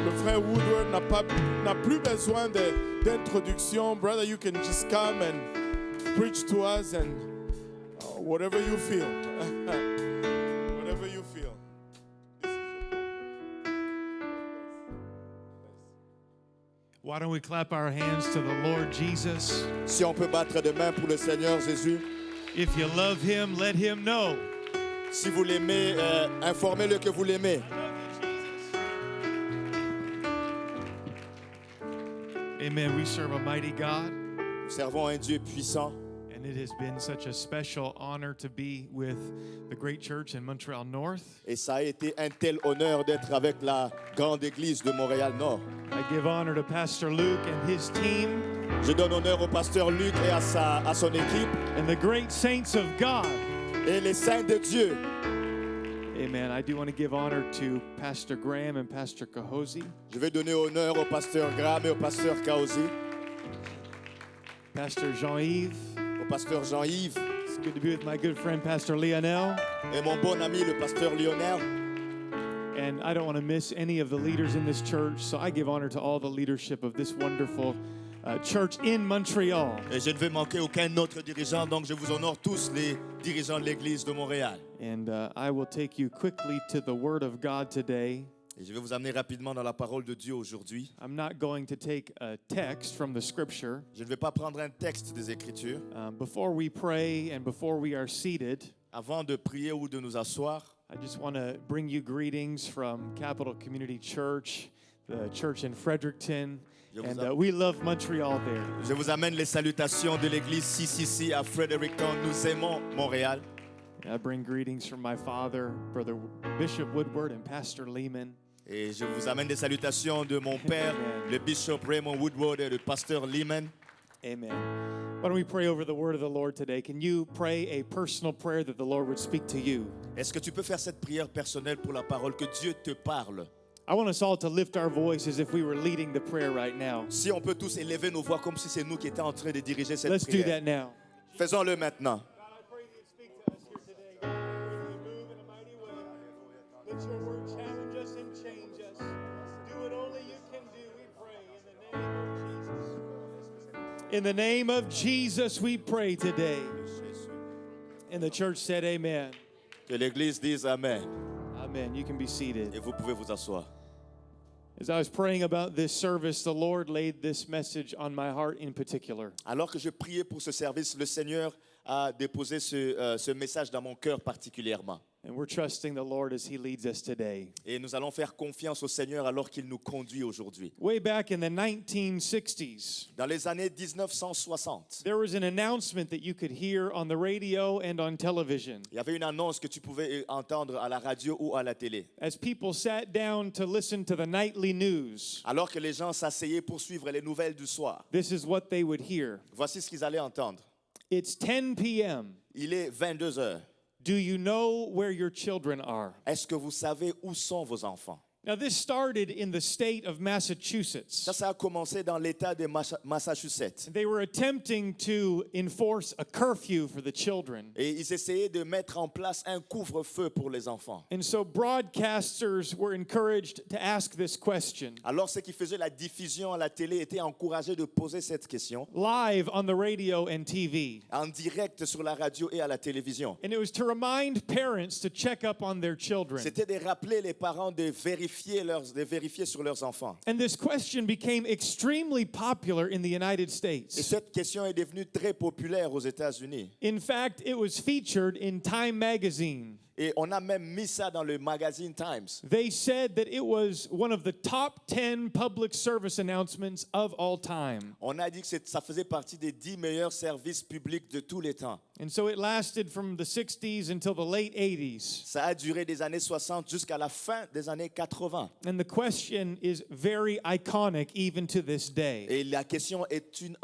Le frère Woodward n'a plus besoin d'introduction. Brother, you can just come and preach to us and whatever you feel. Whatever you feel. Why don't we clap our hands to the Lord Jesus? Si on peut battre des mains pour le Seigneur Jésus. If you love him, let him know. Si vous l'aimez, informez-le que vous l'aimez. Amen. We serve a mighty God. Nous servons un Dieu puissant. And it has been such a special honor to be with the great church in Montreal North. Et ça a été un tel honneur d'être avec la grande église de Montréal-Nord. I give honor to Pastor Luke and his team. Je donne honneur au pasteur Luc et à son équipe. And the great saints of God. Et les saints de Dieu. Amen. I do want to give honor to Pastor Graham and Pastor Kahosi. Je vais donner honneur au pasteur Graham et au pasteur Kahosi. Pastor Jean-Yves. Au pasteur Jean-Yves. It's good to be with my good friend Pastor Lionel. Et mon bon ami le pasteur Lionel. And I don't want to miss any of the leaders in this church, so I give honor to all the leadership of this wonderful church in Montreal. Et je ne vais manquer aucun autre dirigeant, donc je vous honore tous les dirigeants de l'église de Montréal. And I will take you quickly to the Word of God today. Et je vais vous amener rapidement dans la parole de Dieu aujourd'hui. I'm not going to take a text from the Scripture. Je ne vais pas prendre un texte des Écritures. Before we pray and before we are seated, Avant de prier ou de nous asseoir, I just want to bring you greetings from Capital Community Church, the church in Fredericton. And we love Montreal there. Je vous amène les salutations de l'église CCC à Fredericton. Nous aimons Montréal. I bring greetings from my father, Brother Bishop Woodward, and Pastor Lehman. Et je vous amène des salutations de mon père, le bishop Raymond Woodward et le pasteur Lehman. Amen. Why don't we pray over the word of the Lord today? Can you pray a personal prayer that the Lord would speak to you? Est-ce que tu peux faire cette prière personnelle pour la parole, que Dieu te parle? I want us all to lift our voice as if we were leading the prayer right now. Si on peut tous élever nos voix comme si c'est nous qui étions en train de diriger cette Let's do prière. that now. Faisons-le maintenant. God, I pray that you speak to us here today. God, I pray that you move in a mighty way. Let your word challenge us and change us. Do what only you can do, we pray, in the name of Jesus. In the name of Jesus, we pray today. And the church said amen. Que l'église dise Amen. Amen. You can be seated. Et vous pouvez vous asseoir. As I was praying about this service, the Lord laid this message on my heart in particular. Alors que je priais pour ce service, le Seigneur a déposé ce message dans mon cœur particulièrement. And we're trusting the Lord as He leads us today. Et nous allons faire confiance au Seigneur alors qu'il nous conduit aujourd'hui. Way back in the 1960s, Dans les années 1960, there was an announcement that you could hear on the radio and on television. il y avait une annonce que tu pouvais entendre à la radio ou à la télé. As people sat down to listen to the nightly news, Alors que les gens s'asseyaient pour suivre les nouvelles du soir, this is what they would hear. voici ce qu'ils allaient entendre. It's 10 p.m. Il est 22 heures. Do you know where your children are? Est-ce que vous savez où sont vos enfants? Now, this started in the state of Massachusetts. Ça a commencé dans l'État de Massachusetts. They were attempting to enforce a curfew for the children. Et ils essayaient de mettre en place un couvre-feu pour les enfants. And so broadcasters were encouraged to ask this question. Alors ceux qui faisaient la diffusion à la télé étaient encouragés de poser cette question Live on the radio and TV. en direct sur la radio et à la télévision. And it was to remind parents to check up on their children. C'était de rappeler les parents de vérifier sur leurs enfants. And this question became extremely popular in the United Et States. cette question est devenue très populaire aux États-Unis. In fact, it was featured in Time magazine. Et on a même mis ça dans le magazine Times. They said that it was one of the top 10 public service announcements of all time. On a dit que ça faisait partie des 10 meilleurs services publics de tous les temps. And so it lasted from the 60s until the late 80s. Ça a duré des années 60 jusqu'à la fin des années 80. And the question is very iconic even to this day. Et la question est une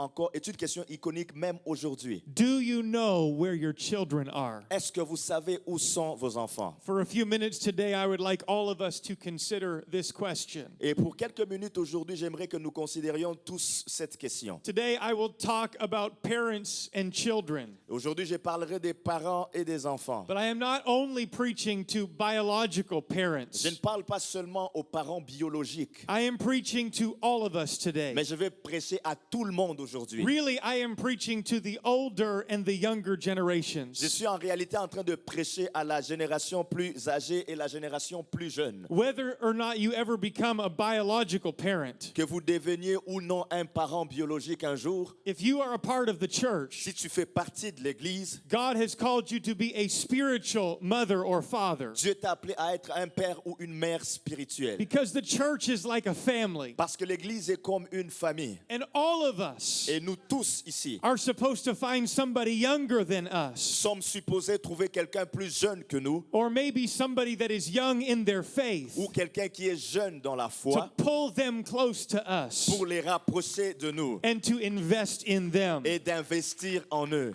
question iconique même aujourd'hui. Do you know where your children are? Est-ce que vous savez où sont vos enfants? For a few minutes today, I would like all of us to consider this question. Et pour quelques minutes aujourd'hui, j'aimerais que nous considérions tous cette question. Today, I will talk about parents and children. Aujourd'hui, je parlerai des parents et des enfants. But I am not only preaching to biological parents. Je ne parle pas seulement aux parents biologiques, I am preaching to all of us today. mais je vais prêcher à tout le monde aujourd'hui. Really, I am preaching to the older and the younger Je generations. suis en réalité en train de prêcher à la génération plus âgée et la génération plus jeune. Whether or not you ever become a biological parent, Que vous deveniez ou non un parent biologique un jour, if you are a part of the church, si tu fais partie de l'Église, God has called you to be a spiritual mother or father. Dieu t'a appelé à être un père ou une mère spirituelle. Because the church is like a family. Parce que l'Église est comme une famille. And all of us Et nous tous ici are supposed to find somebody younger than us. sommes supposés trouver quelqu'un plus jeune que nous Or maybe somebody that is young in their faith ou quelqu'un qui est jeune dans la to foi pull them close to us pour les rapprocher de nous and to invest in them. et d'investir en eux.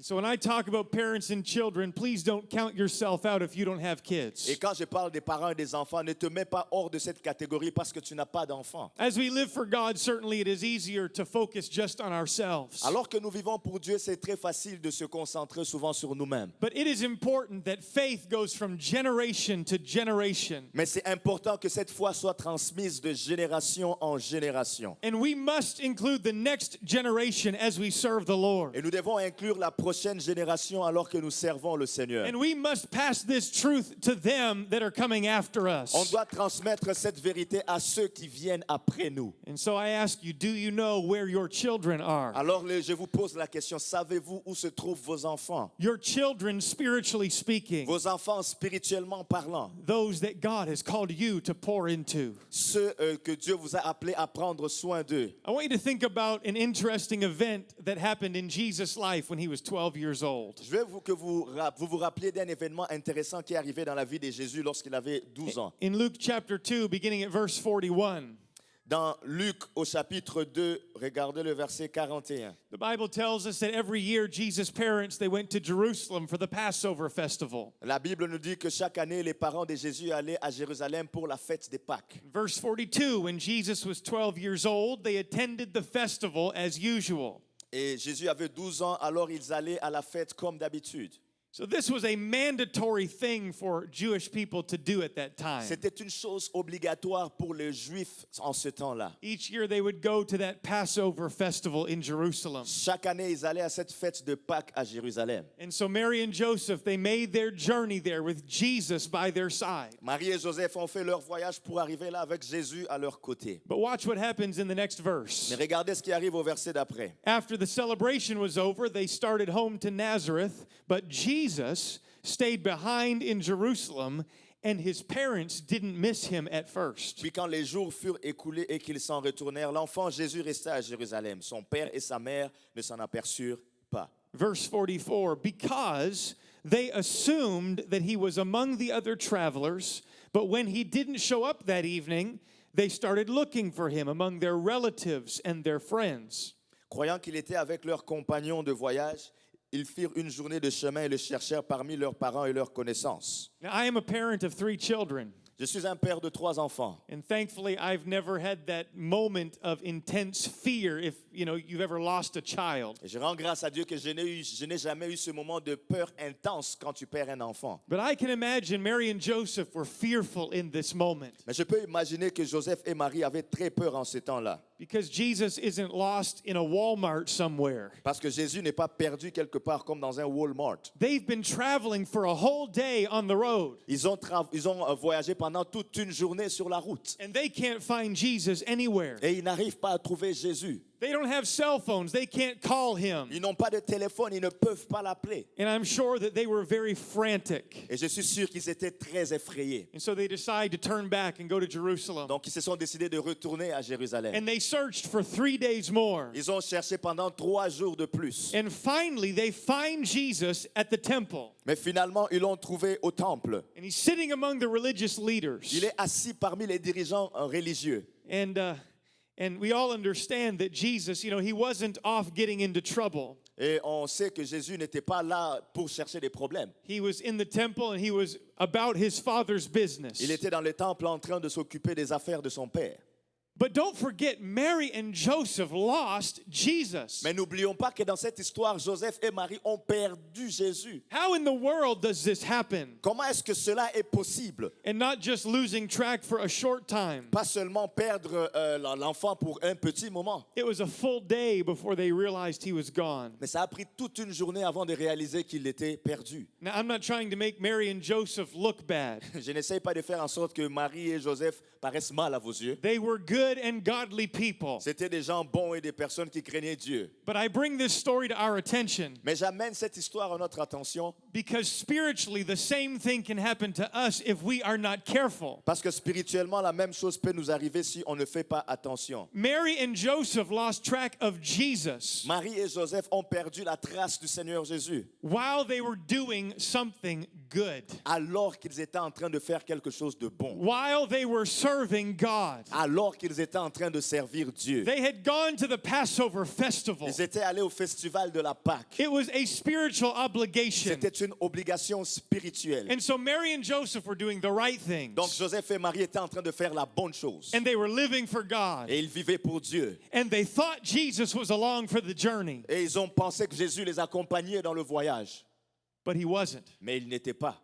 So when I talk about parents and children, please don't count yourself out if you don't have kids. Et quand je parle des parents et des enfants, ne te mets pas hors de cette catégorie parce que tu n'as pas d'enfants. As we live for God, certainly it is easier to focus just on ourselves. Alors que nous vivons pour Dieu, c'est très facile de se concentrer souvent sur nous-mêmes. But it is important that faith goes from generation to generation. Mais c'est important que cette foi soit transmise de génération en génération. And we must include the next generation as we serve the Lord. Et nous devons inclure la prochaine génération alors que nous servons le Seigneur. And we must pass this truth to them that are coming after us. On doit transmettre cette vérité à ceux qui viennent après nous. And so I ask you, do you know where your children are? Alors je vous pose la question, savez-vous où se trouvent vos enfants? Your children, spiritually speaking, Vos enfants spirituellement parlant, those that God has called you to pour into. ceux que Dieu vous a appelés à prendre soin d'eux. I want you to think about an interesting event that happened in Jesus' life when he was 12 years old. Je veux que vous vous rappeliez d'un événement intéressant qui est arrivé dans la vie de Jésus lorsqu'il avait 12 ans. In Luke chapter 2, beginning at verse 41, Dans Luc au chapitre 2, regardez le verset 41. the Bible tells us that every year Jesus' parents, they went to Jerusalem for the Passover festival. La Bible nous dit que chaque année, les parents de Jésus allaient à Jérusalem pour la fête des Pâques. Verse 42, when Jesus was 12 years old, they attended the festival as usual. Et Jésus avait 12 ans, alors ils allaient à la fête comme d'habitude. So this was a mandatory thing for Jewish people to do at that time. C'était une chose obligatoire pour les Juifs en ce temps-là. Each year they would go to that Passover festival in Jerusalem. Chaque année, ils allaient à cette fête de Pâques à Jérusalem. And so Mary and Joseph, they made their journey there with Jesus by their side. Marie et Joseph ont fait leur voyage pour arriver là avec Jésus à leur côté. But watch what happens in the next verse. Mais regardez ce qui arrive au verset d'après. After the celebration was over, they started home to Nazareth, but Jesus stayed behind in Jerusalem, and his parents didn't miss him at first. Puis quand les jours furent écoulés et qu'ils s'en retournèrent, l'enfant Jésus resta à Jérusalem. Son père et sa mère ne s'en aperçurent pas. Verse 44, because they assumed that he was among the other travelers, but when he didn't show up that evening, they started looking for him among their relatives and their friends. Croyant qu'il était avec leurs compagnons de voyage, ils firent une journée de chemin et le cherchèrent parmi leurs parents et leurs connaissances. Now, I am a parent of 3 children. Je suis un père de 3 enfants. And thankfully, I've never had that moment of intense fear if, you've ever lost a child. Et je rends grâce à Dieu que je n'ai jamais eu ce moment de peur intense quand tu perds un enfant. But I can imagine Mary and Joseph were fearful in this moment Mais je peux imaginer que Joseph et Marie avaient très peur en ce temps-là. because Jesus isn't lost in a Walmart somewhere. Parce que Jésus n'est pas perdu quelque part comme dans un Walmart. They've been traveling for a whole day on the road, Ils ont voyagé pendant toute une journée sur la route. and they can't find Jesus anywhere. Et ils n'arrivent pas à trouver Jésus. They don't have cell phones. They can't call him. Ils n'ont pas de téléphone, ils ne peuvent pas l'appeler. And I'm sure that they were very frantic. Et je suis sûr qu'ils étaient très effrayés. And so they decide to turn back and go to Jerusalem. Donc ils se sont décidés de retourner à Jérusalem. And they searched for 3 days more. Ils ont cherché pendant 3 jours de plus. And finally, they find Jesus at the temple. Mais finalement, ils l'ont trouvé au temple. And he's sitting among the religious leaders. Il est assis parmi les dirigeants religieux. And we all understand that Jesus, he wasn't off getting into trouble. Et on sait que Jésus n'était pas là pour chercher des problèmes. He was in the temple and he was about his father's business. Il était dans le temple en train de s'occuper des affaires de son père. But don't forget, Mary and Joseph lost Jesus. Mais n'oublions pas que dans cette histoire, Joseph et Marie ont perdu Jésus. How in the world does this happen? Comment est-ce que cela est possible? And not just losing track for a short time. Pas seulement perdre l'enfant pour un petit moment, It was a full day before they realized he was gone. mais ça a pris toute une journée avant de réaliser qu'il était perdu. Now, I'm not trying to make Mary and Joseph look bad. Je n'essaye pas de faire en sorte que Marie et Joseph paraissent mal à vos yeux. They were good and godly people. C'était des gens bons et des personnes qui craignaient Dieu. But I bring this story to our attention Mais j'amène cette histoire à notre attention because spiritually, the same thing can happen to us if we are not careful. parce que spirituellement, la même chose peut nous arriver si on ne fait pas attention. Mary and Joseph lost track of Jesus Marie et Joseph ont perdu la trace du Seigneur Jésus while they were doing something good, alors qu'ils étaient en train de faire quelque chose de bon, while they were serving God. alors qu'ils étaient en train de servir Dieu. They had gone to the Passover festival. Ils étaient allés au festival de la Pâque. It was a spiritual obligation. C'était une obligation spirituelle. And so Mary and Joseph were doing the right things. Donc Joseph et Marie étaient en train de faire la bonne chose. And they were living for God. Et ils vivaient pour Dieu. And they thought Jesus was along for the journey, Et ils ont pensé que Jésus les accompagnait dans le voyage. but he wasn't. Mais il n'était pas.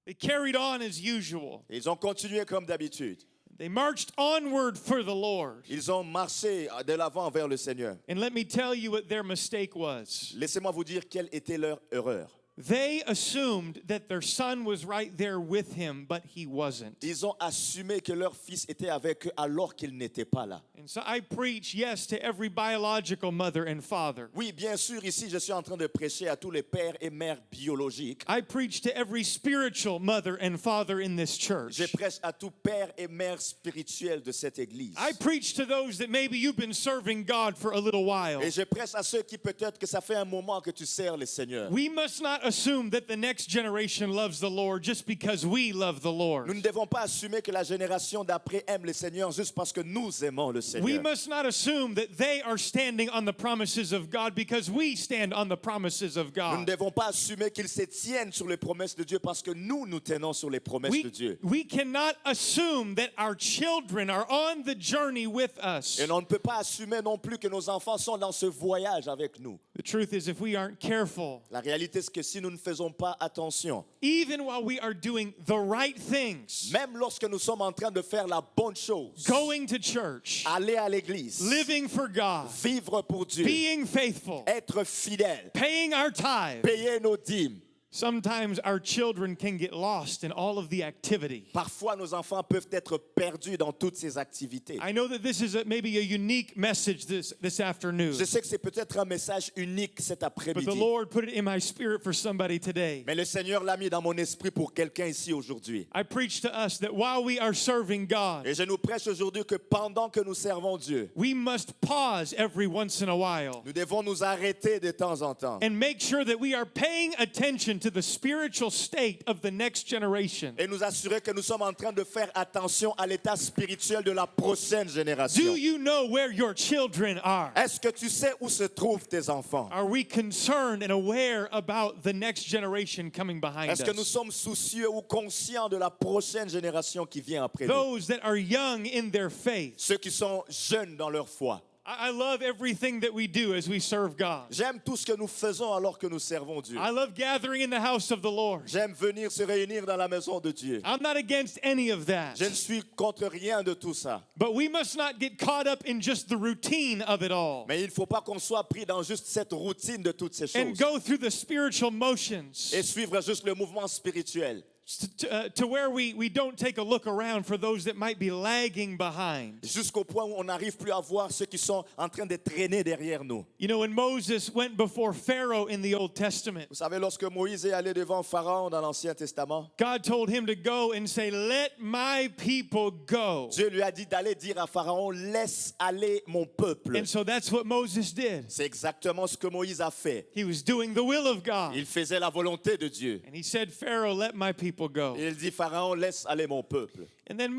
They carried on as usual. Et ils ont continué comme d'habitude. They marched onward for the Lord. Ils ont marché de l'avant vers le Seigneur. And let me tell you what their mistake was. Laissez-moi vous dire quelle était leur erreur. They assumed that their son was right there with him, but he wasn't. Ils ont assumé que leur fils était avec eux alors qu'il n'était pas là. And so I preach, yes, to every biological mother and father. Oui, bien sûr, ici, je suis en train de prêcher à tous les pères et mères biologiques. I preach to every spiritual mother and father in this Je church. prêche à tout père et mère spirituel de cette église. I preach to those that maybe you've been serving God for a little while. Et je prêche à ceux qui peut-être que ça fait un moment que tu sers le Seigneur. We must not assume that the next generation loves the Lord just because we love the Lord. Nous ne devons pas assumer que la génération d'après aime le Seigneur juste parce que nous aimons le We Seigneur. must not assume that they are standing on the promises of God because we stand on the promises of Nous ne God. devons pas assumer qu'ils se tiennent sur les promesses de Dieu parce que nous nous tenons sur les promesses de Dieu. We cannot assume that our children are on the journey with us. Et on ne peut pas assumer non plus que nos enfants sont dans ce voyage avec nous. The truth is, if we aren't careful, La réalité, c'est que si nous ne faisons pas attention, even while we are doing the right things, même lorsque nous sommes en train de faire la bonne chose, going to church, aller à l'église, living for God, vivre pour Dieu, being faithful, être fidèle, paying our tithe, payer nos dîmes, sometimes our children can get lost in all of the activity. parfois nos enfants peuvent être perdus dans toutes ces activités. I know that this is maybe a unique message this afternoon, Je sais que c'est peut-être un message unique cet but après-midi, the Lord put it in my spirit for somebody today. mais le Seigneur l'a mis dans mon esprit pour quelqu'un ici aujourd'hui. I preach to us that while we are serving God, Et je nous prêche aujourd'hui que pendant que nous servons Dieu, we must pause every once in a while nous devons nous arrêter de temps en temps and make sure that we are paying attention to the spiritual state of the next generation. et nous assurer que nous sommes en train de faire attention à l'état spirituel de la prochaine génération. Do you know where your children are? Est-ce que tu sais où se trouvent tes enfants? Are we concerned and aware about the next generation coming behind Est-ce que nous us? sommes soucieux ou conscients de la prochaine génération qui vient après nous? Those that are young in their faith. Ceux qui sont jeunes dans leur foi. I love everything that we do as we serve God. J'aime tout ce que nous faisons alors que nous servons Dieu. I love gathering in the house of the Lord. J'aime venir se réunir dans la maison de Dieu. I'm not against any of that. Je ne suis contre rien de tout ça. But we must not get caught up in just the routine of it all Mais il ne faut pas qu'on soit pris dans juste cette routine de toutes ces and choses go through the spiritual motions et suivre juste le mouvement spirituel. to where we don't take a look around for those that might be lagging behind. Jusqu'au point où on n'arrive plus à voir ceux qui sont en train de traîner derrière nous. You know, when Moses went before Pharaoh in the Old Testament, Vous savez, lorsque Moïse est allé devant Pharaon dans l'Ancien Testament, God told him to go and say, "Let my people go." Dieu lui a dit d'aller dire à Pharaon, laisse aller mon peuple. And so that's what Moses did. C'est exactement ce que Moïse a fait. He was doing the will of God. Il faisait la volonté de Dieu. And he said, "Pharaoh, let my people people go. Et il dit, Pharaon, laisse aller mon peuple. And then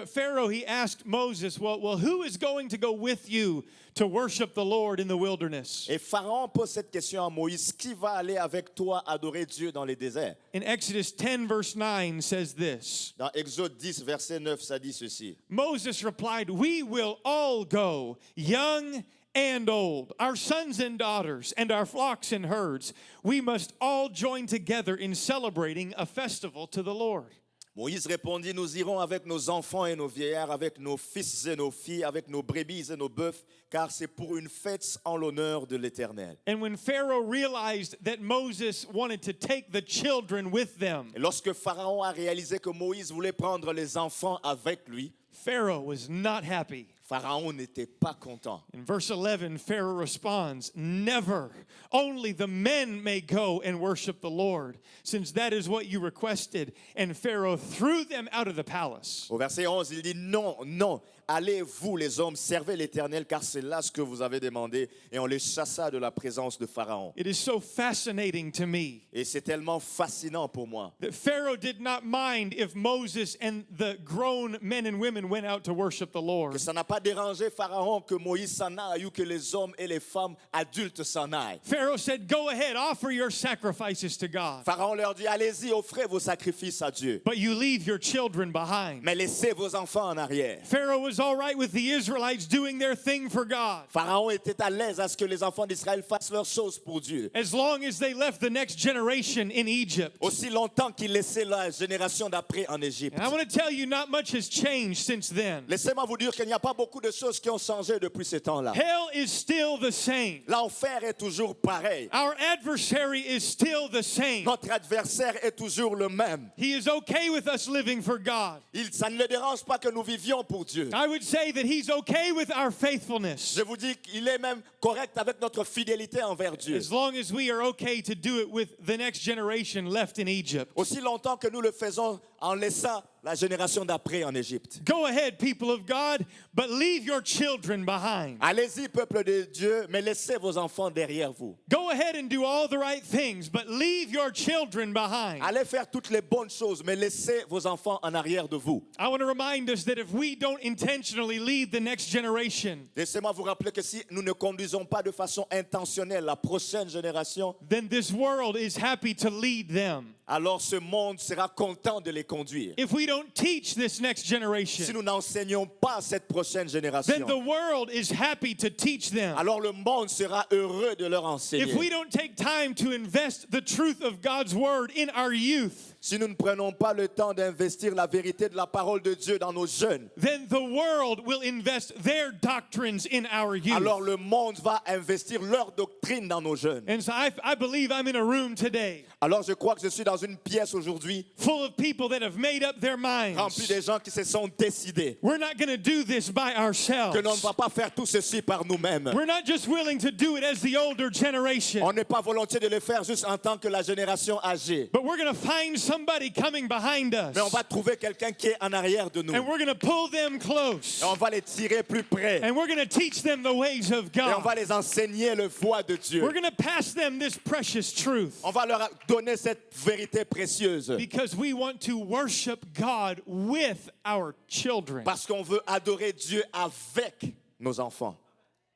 Pharaoh, he asked Moses, well, who is going to go with you to worship the Lord in the wilderness? Et Pharaon pose cette question à Moïse, qui va aller avec toi adorer Dieu dans les déserts? In Exodus 10, verse 9 says this. Dans Exode 10, verset 9, ça dit ceci. Moses replied, we will all go, young and old, our sons and daughters, and our flocks and herds. We must all join together in celebrating a festival to the Lord. Moïse répondit, nous irons avec nos enfants et nos vieillards, avec nos fils et nos filles, avec nos brebis et nos bœufs, car c'est pour une fête en l'honneur de l'Éternel. And when Pharaoh realized that Moses wanted to take the children with them, Et lorsque Pharaon a réalisé que Moïse voulait prendre les enfants avec lui, Pharaoh was not happy. Pharaon n'était pas content. In verse 11, Pharaoh responds, never. Only the men may go and worship the Lord, since that is what you requested. And Pharaoh threw them out of the palace. Au verset 11, il dit, non, non, allez vous les hommes, servez l'Éternel, car c'est là ce que vous avez demandé. Et on les chassa de la présence de Pharaon. It is so fascinating to me Et c'est tellement fascinant pour moi. that Pharaoh did not mind if Moses and the grown men and women went out to worship the Lord. Que ça n'a pas dérangé Pharaon que Moïse s'en aille ou que les hommes et les femmes adultes s'en aillent. Pharaoh said, go ahead, offer your sacrifices to God, Pharaon leur dit, allez-y, offrez vos sacrifices à Dieu. but you leave your children behind. Mais laissez vos enfants en arrière. Pharaoh was all right with the Israelites doing their thing for God, Pharaon était à l'aise à ce que les enfants d'Israël fassent leurs choses pour Dieu. as long as they left the next generation in Egypt. Aussi longtemps qu'il laissait la génération d'après en Égypte. And I want to tell you, not much has changed since then. Laissez-moi vous dire qu'il n'y a pas beaucoup de choses qui ont changé depuis ce temps-là. Hell is still the same. L'enfer est toujours pareil. Our adversary is still the same. Notre adversaire est toujours le même. He is okay with us living for God. Ça ne le dérange pas que nous vivions pour Dieu. I would say that he's okay with our faithfulness, Je vous dis qu'il est même correct avec notre fidélité envers Dieu. as long as we are okay to do it with the next generation left in Egypt. Aussi longtemps que nous le faisons en laissant la génération d'après en Égypte. Go ahead, people of God, but leave your children behind. Allez-y, peuple de Dieu, mais laissez vos enfants derrière vous. Go ahead and do all the right things, but leave your children behind. Allez faire toutes les bonnes choses, mais laissez vos enfants en arrière de vous. I want to remind us that if we don't intentionally lead the next generation, Laissez-moi vous rappeler que si nous ne conduisons pas de façon intentionnelle la prochaine génération, then this world is happy to lead them. alors ce monde sera content de les conduire. If we don't teach this next Si generation, nous n'enseignons pas cette prochaine then génération, the world is happy to teach them. alors le monde sera heureux de leur If we enseigner. don't take time to invest the truth of God's word in our youth, Si nous ne prenons pas le temps d'investir la vérité de la parole de Dieu dans nos jeunes, then the world will invest their doctrines in our youth. alors le monde va investir leur doctrine dans nos jeunes. And so I believe I'm in a room today Alors je crois que je suis dans une pièce aujourd'hui full of people that have made up their remplie minds. des gens qui se sont décidés We're not going to do this by ourselves. que l'on ne va pas faire tout ceci par nous-mêmes. We're not just willing to do it as the older generation, On n'est pas volontiers de le faire juste en tant que la génération âgée. but we're going to find somebody coming behind us, Mais on va trouver quelqu'un qui est en arrière de nous. and we're going to pull them close, Et on va les tirer plus près. and we're going to teach them the ways of Et on va God. les enseigner le voie de Dieu. We're going to pass them this precious truth On va leur donner cette vérité précieuse. because we want to worship God with our children. Parce qu'on veut adorer Dieu avec nos enfants.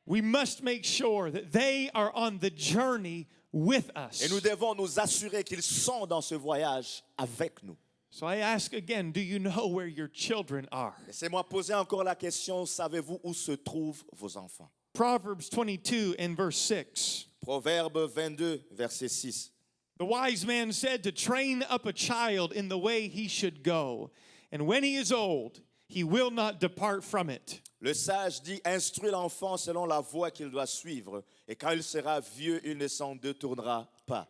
We must make sure that they are on the journey with us. Et nous devons nous assurer qu'ils sont dans ce voyage avec nous. So I ask again, do you know where your children are? Laissez-moi poser encore la question, savez-vous où se trouvent vos enfants? Proverbs 22 and verse 6. Proverbe 22, verset 6. The wise man said to train up a child in the way he should go, and when he is old, he will not depart from it. Le sage dit, instruis l'enfant selon la voie qu'il doit suivre, et quand il sera vieux, il ne s'en détournera pas.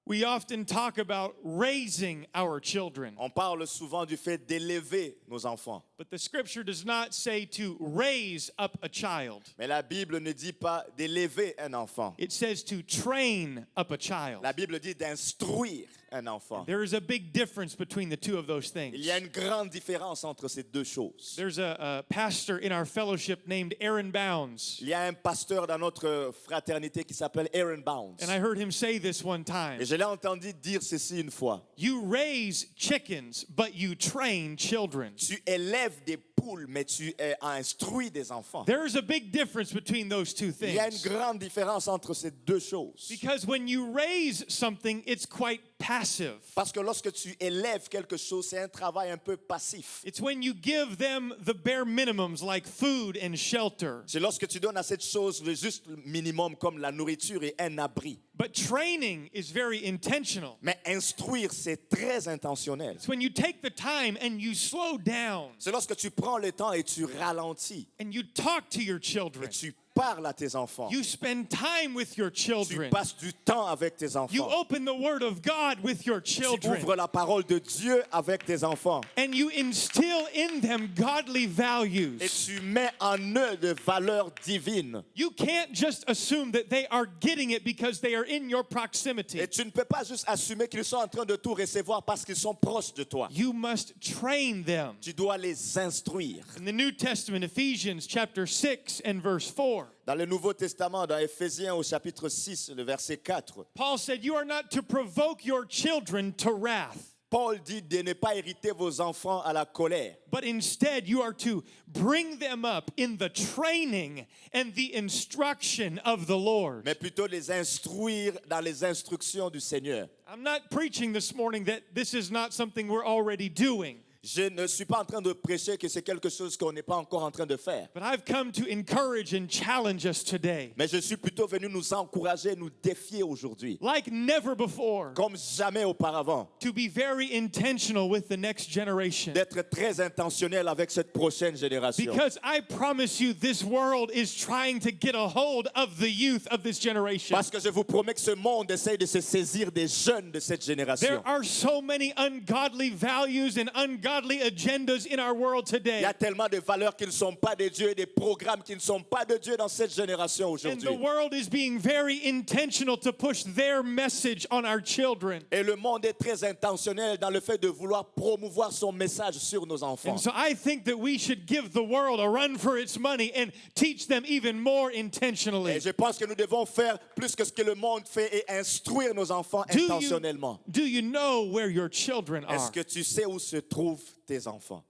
We often talk about raising our children, On parle souvent du fait d'élever nos enfants. but the scripture does not say to raise up a child. Mais la Bible ne dit pas d'élever un enfant. It says to train up a child. La Bible dit d'instruire un enfant. There is a big difference between the two of those things. Il y a une grande différence entre ces deux choses. There's a pastor in our fellowship named Aaron Bounds. Il y a un pasteur dans notre fraternité qui s'appelle Aaron Bounds. And I heard him say this one time. Et je l'ai entendu dire ceci une fois. You raise chickens, but you train children. Tu élèves des poules, mais tu instruis des enfants. There's a big difference between those two Il y a une things. grande différence entre ces deux choses. Because when you raise something, it's quite passive. Parce que lorsque tu élèves quelque chose, c'est un travail un peu passif. It's when you give them the bare minimums like food and shelter. C'est lorsque tu donnes à cette chose le juste minimum comme la nourriture et un abri. But training is very intentional. Mais instruire, c'est très intentionnel. It's when you take the time and you slow down C'est lorsque tu prends le temps et tu ralentis and you talk to your et children. tu parles à tes enfants. You spend time with your Tu children. passes du temps avec tes You enfants. open the Word of God with your Tu children. ouvres la parole de Dieu avec tes enfants. And you instill in them godly Et values. tu mets en eux de valeurs divines. You can't just assume that they are getting it because they are in your proximity. Et tu ne peux pas juste assumer qu'ils sont en train de tout recevoir parce qu'ils sont proches de toi. You must train them. Tu dois les instruire. In the New Testament, Ephesians chapter 6 and verse 4, Dans le Nouveau Testament, dans Éphésiens au chapitre 6, le verset 4, Paul said, You are not to provoke your children to wrath, Paul dit de ne pas hériter vos enfants à la colère, but instead you are to bring them up in the training and the instruction of the Lord. mais plutôt les instruire dans les instructions du Seigneur. I'm not preaching this morning that this is not something we're already doing. Je ne suis pas en train de prêcher que c'est quelque chose qu'on n'est pas encore en train de faire. But I've come to encourage and challenge us today, Mais je suis plutôt venu nous encourager, nous défier aujourd'hui, like never before, comme jamais auparavant, to be very intentional with the next generation. d'être très intentionnel avec cette prochaine génération. Because I promise you, this world is trying to get a hold of the youth of this generation. Parce que je vous promets que ce monde essaye de se saisir des jeunes de cette génération. There are so many ungodly values and ungodly agendas in our world Il y today. a tellement de valeurs qui ne sont pas de Dieu et des programmes qui ne sont pas de Dieu dans cette génération And the aujourd'hui. world is being very intentional to push their message on our children. Et le monde est très intentionnel dans le fait de vouloir promouvoir son message sur nos enfants. And so I think that we should give the world a run for its money and teach them even more intentionally. Et je pense que nous devons faire plus que ce que le monde fait et instruire nos enfants intentionnellement. Do you know where your children Est-ce are? que tu sais où se trouvent tes enfants?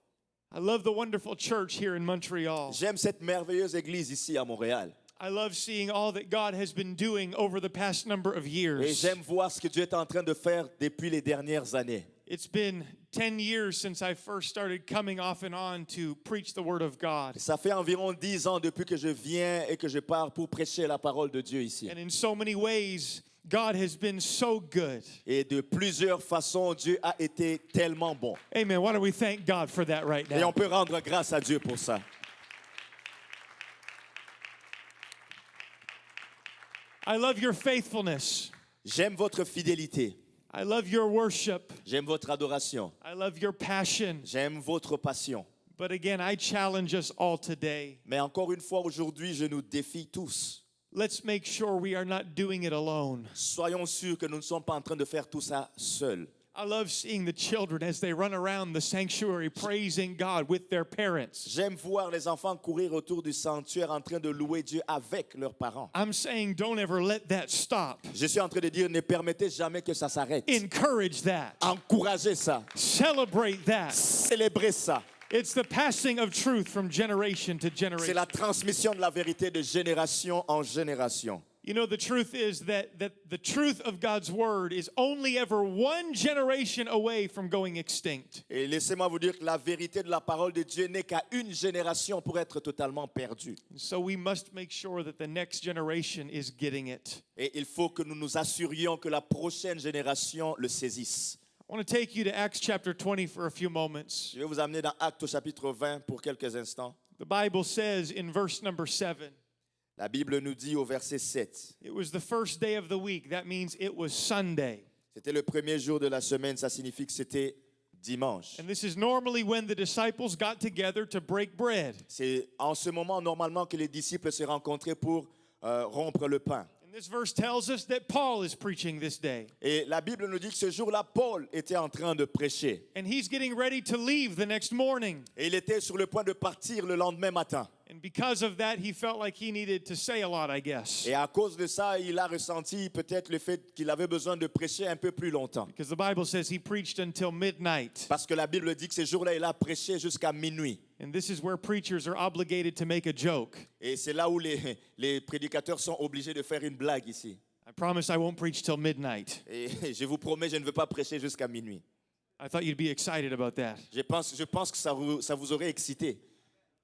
I love the wonderful church here in Montreal. J'aime cette merveilleuse église ici à Montréal. I love seeing all that God has been doing over the past number of Et years. j'aime voir ce que Dieu est en train de faire depuis les dernières années. It's been 10 years since I first started coming off and on to preach the Word of God. Ça fait environ 10 ans depuis que je viens et que je pars pour prêcher la parole de Dieu ici. And in so many ways, God has been so good. Et de plusieurs façons, Dieu a été tellement bon. Amen. Why don't we thank God for that right Et on now? peut rendre grâce à Dieu pour ça. I love your faithfulness. J'aime votre fidélité. I love your worship. J'aime votre adoration. I love your passion. J'aime votre passion. But again, I challenge us all today. Mais encore une fois, aujourd'hui, je nous défie tous. Let's make sure we are not doing it alone. Soyons sûrs que nous ne sommes pas en train de faire tout ça seuls. I love seeing the children as they run around the sanctuary praising God with their parents. J'aime voir les enfants courir autour du sanctuaire en train de louer Dieu avec leurs parents. I'm saying don't ever let that stop. Je suis en train de dire, ne permettez jamais que ça s'arrête. Encourage that. Encouragez ça. Celebrate that. Célébrez ça. It's the passing of truth from generation to C'est generation. la transmission de la vérité de génération en génération. You know, the truth is that the truth of God's word is only ever one generation away from going extinct. Et laissez-moi vous dire que la vérité de la parole de Dieu n'est qu'à une génération pour être totalement perdue. So we must make sure that the next generation is getting it. Et il faut que nous nous assurions que la prochaine génération le saisisse. I want to take you to Acts chapter 20 for a few moments. Je vais vous amener dans Actes au chapitre 20 pour quelques instants. The Bible says in verse number 7, La Bible nous dit au verset 7, it was the first day of the week. That means it was Sunday. c'était le premier jour de la semaine, ça signifie que c'était dimanche. And this is normally when the disciples got together to break bread. C'est en ce moment normalement que les disciples se rencontraient pour rompre le pain. And And this verse tells us that Paul is preaching this day. Et la Bible nous dit que ce jour-là, Paul était en train de prêcher. And he's getting ready to leave the next morning. Et il était sur le point de partir le lendemain matin. And because of that, he felt like he needed to say a lot, I guess. Et à cause de ça, il a ressenti peut-être le fait qu'il avait besoin de prêcher un peu plus longtemps. Because the Bible says he preached until midnight. Parce que la Bible dit que ce jour-là, il a prêché jusqu'à minuit. And this is where preachers are obligated to make a joke. Et c'est là où les prédicateurs sont obligés de faire une blague ici. I promise I won't preach till midnight. Et je vous promets, je ne veux pas prêcher jusqu'à minuit. I thought you'd be excited about that. Je pense que ça vous aurait excité.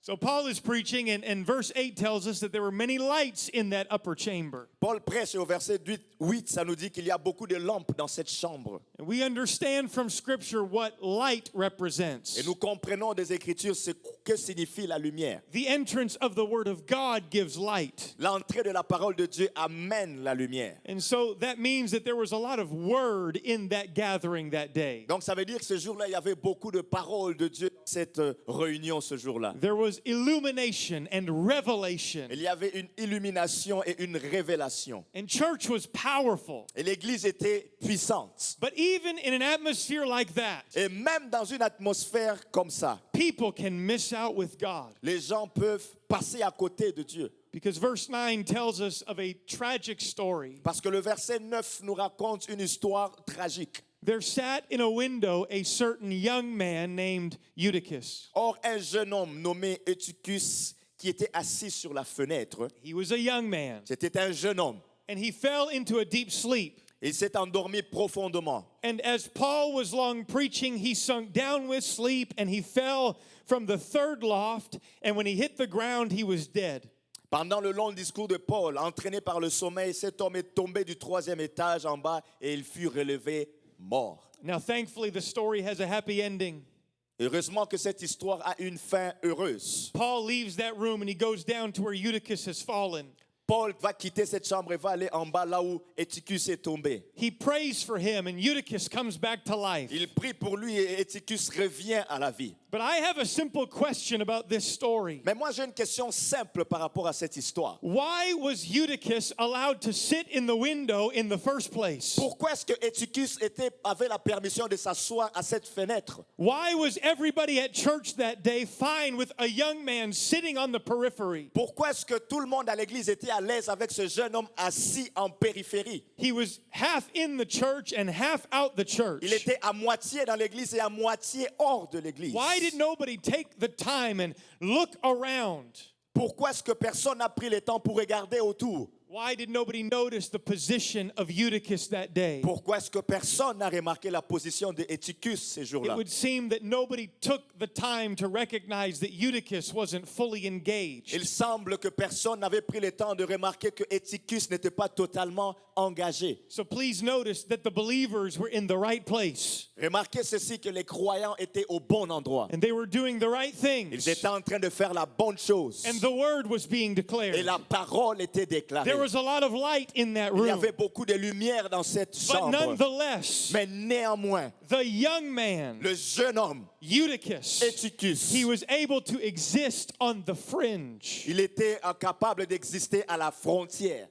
So Paul is preaching, and verse 8 tells us that there were many lights in that upper chamber. Paul prêche au verset 8, ça nous dit qu'il y a beaucoup de lampes dans cette chambre. And we understand from Scripture what light represents. Et nous comprenons des Écritures ce que signifie la lumière. The entrance of the Word of God gives light. L'entrée de la parole de Dieu amène la lumière. And so that means that there was a lot of Word in that gathering that day. Donc ça veut dire que ce jour-là, il y avait beaucoup de paroles de Dieu dans cette réunion ce jour-là. There was illumination and revelation. Il y avait une illumination et une révélation. And church was powerful. Et l'église était puissante. But even in an atmosphere like that, Et même dans une atmosphère comme ça, people can miss out with God. les gens peuvent passer à côté de Dieu. Because verse 9 tells us of a tragic story. Parce que le verset 9 nous raconte une histoire tragique. There sat in a window a certain young man named Eutychus. Or, un jeune homme nommé Eutychus qui était assis sur la fenêtre, He was a young man, c'était un jeune homme. and he fell into a deep sleep. Il s'est endormi profondément. And as Paul was long preaching, he sunk down with sleep, and he fell from the third loft, and when he hit the ground, he was dead. Pendant le long discours de Paul, entraîné par le sommeil, cet homme est tombé du 3e étage en bas et il fut relevé mort. Now, thankfully, the story has a happy ending. Heureusement que cette histoire a une fin heureuse. Paul leaves that room, and he goes down to where Eutychus has fallen. Paul va quitter cette chambre et va aller en bas là où Eutychus est tombé. He prays for him, and Eutychus comes back to life. Il prie pour lui et Eutychus revient à la vie. But I have a simple question about this story. Mais moi j'ai une question simple par rapport à cette histoire. Why was Eutychus allowed to sit in the window in the first place? Pourquoi est-ce que Eutychus avait la permission de s'asseoir à cette fenêtre? Why was everybody at church that day fine with a young man sitting on the periphery? Pourquoi est-ce que tout le monde à l'église était à l'aise avec ce jeune homme assis en périphérie? He was half in the church and half out the church. Il était à moitié dans l'église et à moitié hors de l'église. Why did nobody take the time and look around? Pourquoi est-ce que personne n'a pris le temps pour regarder autour? Why did nobody notice the position of Eutychus that day? Pourquoi est-ce que personne n'a remarqué la position de Eutychus ces It jours-là? would seem that nobody took the time to recognize that Eutychus wasn't fully engaged. Il semble que personne n'avait pris le temps de remarquer que Eutychus n'était pas totalement engagé. So please notice that the believers were in the right place Remarquez ceci, que les croyants étaient au bon endroit. and they were doing the right Ils things, étaient en train de faire la bonne chose. and the word was being Et declared. la parole était déclarée. There was a lot of light in that Il y room, avait beaucoup de lumière dans cette but chambre. nonetheless, Mais néanmoins, the young man, le jeune homme, Eutychus, Eutychus, he was able to exist on the fringe. il était incapable d'exister à la frontière.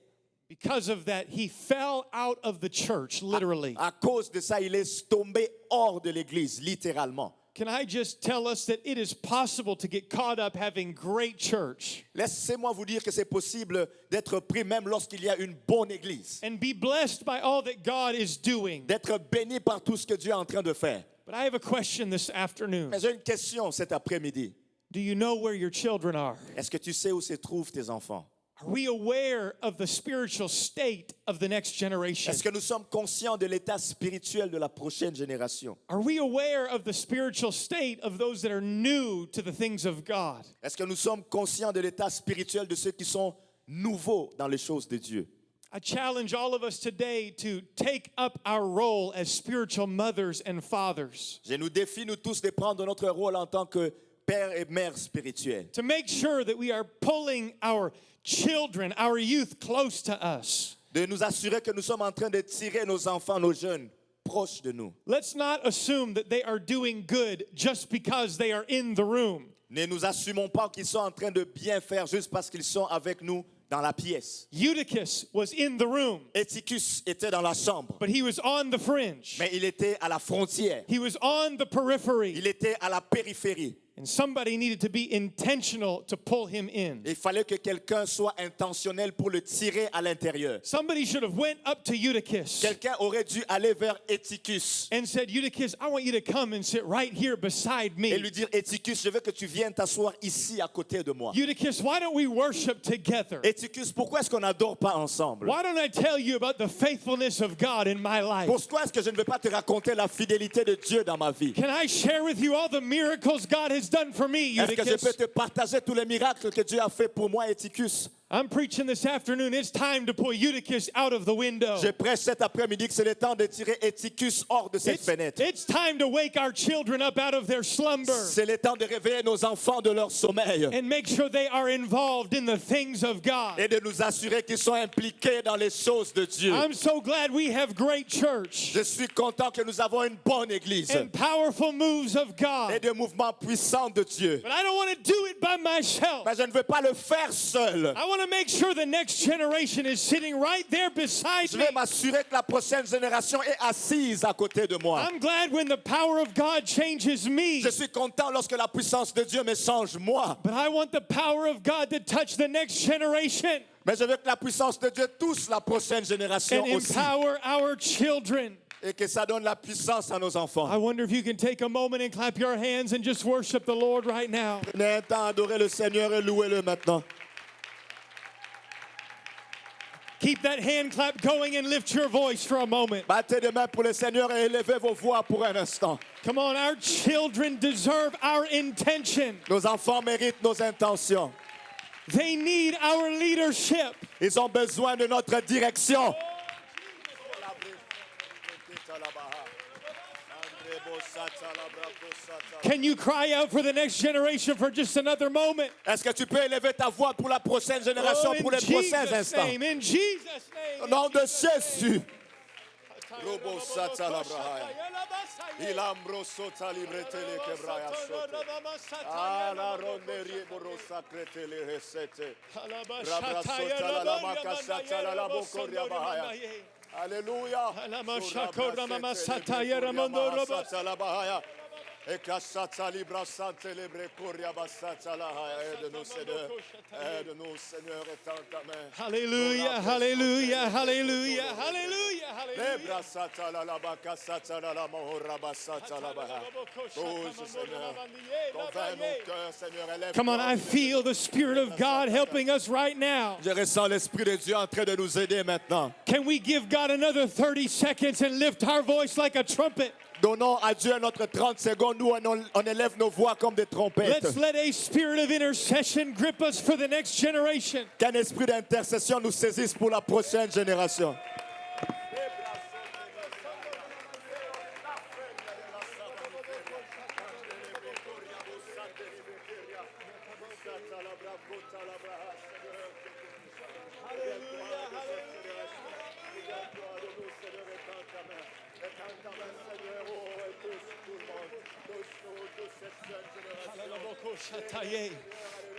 Because of that, he fell out of the church, literally. À cause de ça, il est tombé hors de l'église, littéralement. Can I just tell us that it is possible to get caught up having great church Laissez-moi vous dire que c'est possible d'être pris même lorsqu'il y a une bonne église, and be blessed by all that God is doing? d'être béni par tout ce que Dieu est en train de faire. But I have a question this afternoon. Mais j'ai une question cet après-midi. Do you know where your children are? Est-ce que tu sais où se trouvent tes enfants? Are we aware of the spiritual state of the next generation? Est-ce que nous sommes conscients de l'état spirituel de la prochaine génération? Are we aware of the spiritual state of those that are new to the things of God? Est-ce que nous sommes conscients de l'état spirituel de ceux qui sont nouveaux dans les choses de Dieu? I challenge all of us today to take up our role as spiritual mothers and fathers, Je nous défie, nous tous, de prendre notre rôle en tant que père et mère spirituels. to make sure that we are pulling our children, our youth close to us. De nous assurer que nous sommes en train de tirer nos enfants, nos jeunes, proches de nous. Let's not assume that they are doing good just because they are in the room. Ne nous assumons pas qu'ils sont en train de bien faire juste parce qu'ils sont avec nous dans la pièce. Eutychus was in the room, Éticus était dans la chambre, but he was on the fringe. mais il était à la frontière. He was on the periphery. Il était à la périphérie. And somebody needed to be intentional to pull him in. Il fallait que quelqu'un soit intentionnel pour le tirer à l'intérieur. Somebody should have went up to Eutychus Quelqu'un aurait dû aller vers Éticus and said, Eutychus, I want you to come and sit right here beside et me. lui dire, Éticus, je veux que tu viennes t'asseoir ici à côté de moi. Eutychus, why don't we worship together? Éticus, pourquoi est-ce qu'on n'adore pas ensemble? Why don't I tell you about the faithfulness of God in my life? Pourquoi est-ce que je ne vais pas te raconter la fidélité de Dieu dans ma vie? Can I share with you all the miracles God has done for me, Est-ce que je peux Eutychus? te partager tous les miracles que Dieu a fait pour moi, Éticus? I'm preaching this afternoon. It's time to pull Eutychus out of the window. Je prêche cet après-midi que c'est le temps de tirer Éticus hors de cette fenêtre. It's time to wake our children up out of their slumber C'est le temps de réveiller nos enfants de leur sommeil and make sure they are involved in the things of God. et de nous assurer qu'ils sont impliqués dans les choses de Dieu. I'm so glad we have great church Je suis content que nous avons une bonne église and powerful moves of et God. des mouvements puissants de Dieu. But I don't want to do it by myself. Mais je ne veux pas le faire seul. I want to make sure the next generation is sitting right there beside Je me. vais m'assurer que la prochaine génération est assise à côté de moi. I'm glad when the power of God changes me. Je suis content lorsque la puissance de Dieu me change moi. But I want the power of God to touch the next generation Mais je veux que la puissance de Dieu touche la prochaine génération and aussi. empower our children. Et que ça donne la puissance à nos enfants. I wonder if you can take a moment and clap your hands and just worship the Lord right now. Prenez un temps à adorer le Seigneur et louez-le maintenant. Keep that hand clap going and lift your voice for a moment. Battez des mains pour le Seigneur et élevez vos voix pour un instant. Come on, our children deserve our intention. Nos enfants méritent nos intentions. They need our leadership. Ils ont besoin de notre direction. Can you cry out for the next generation for just another moment? Est-ce que tu peux élever ta voix pour la prochaine génération, Oh, pour in les prochains Jesus' instants? name, in Jesus' Au name. nom de Jésus. Robo sata la brahaya. Ilambro sota libretele quebraya sote. Ala ronderie borosa cretele resete. Rabra sota la lama casata la la bocoria bahaya. Alléluia. Alamashakora mama sataya ramondo robo. Sata la bahaya. Et cassata libra sante lebre coria basata la haya. Aide-nous, Seigneur. Aide-nous, Seigneur, étends ta main. Hallelujah, hallelujah, hallelujah, hallelujah, hallelujah. Lebra sata la la baka sata la la mohora basata la baha. Touche, Seigneur. Convainc nos cœurs, Seigneur. Élève. Come on, I feel the Spirit of God helping us right now. Je ressens l'Esprit de Dieu en train de nous aider maintenant. Can we give God another 30 seconds and lift our voice like a trumpet? Donnons à Dieu notre 30 secondes où on élève nos voix comme des trompettes. Let's let a spirit of intercession grip us for the next generation. Qu'un esprit d'intercession nous saisisse pour la prochaine génération.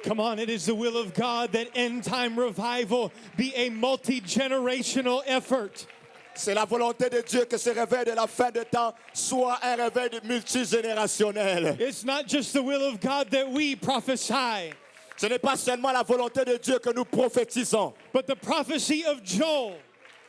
Come on, it is the will of God that end time revival be a multi-generational effort. C'est la volonté de Dieu que ce réveil de la fin de temps soit un réveil multigénérationnel. It's not just the will of God that we prophesy, Ce n'est pas seulement la volonté de Dieu que nous prophétisons, but the prophecy of Joel,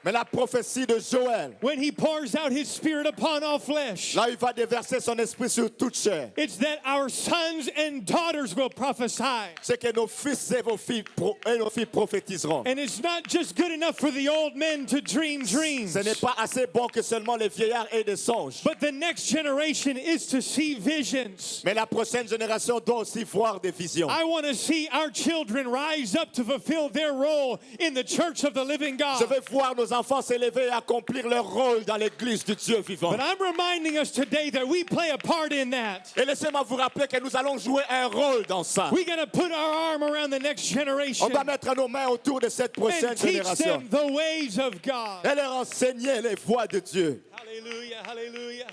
mais la prophétie de Joël. when he pours out his spirit upon all flesh. Là, il va déverser son esprit sur toute chair. It's that our sons and daughters will prophesy. C'est que nos fils et nos filles prophétiseront. And it's not just good enough for the old men to dream dreams, Ce n'est pas assez bon que seulement les vieillards aient des songes. but the next generation is to see visions. Mais la prochaine génération doit aussi voir des visions. I want to see our children rise up to fulfill their role in the church of the living Je God. veux voir nos enfants s'élever et accomplir leur rôle dans l'église du Dieu vivant. But I'm reminding us today that we play a part in that. Et laissez-moi vous rappeler que nous allons jouer un rôle dans ça. We're going to put our arm around the next generation On va mettre nos mains autour de cette prochaine and teach génération them the ways of God. et leur enseigner les voies de Dieu. Hallelujah, hallelujah.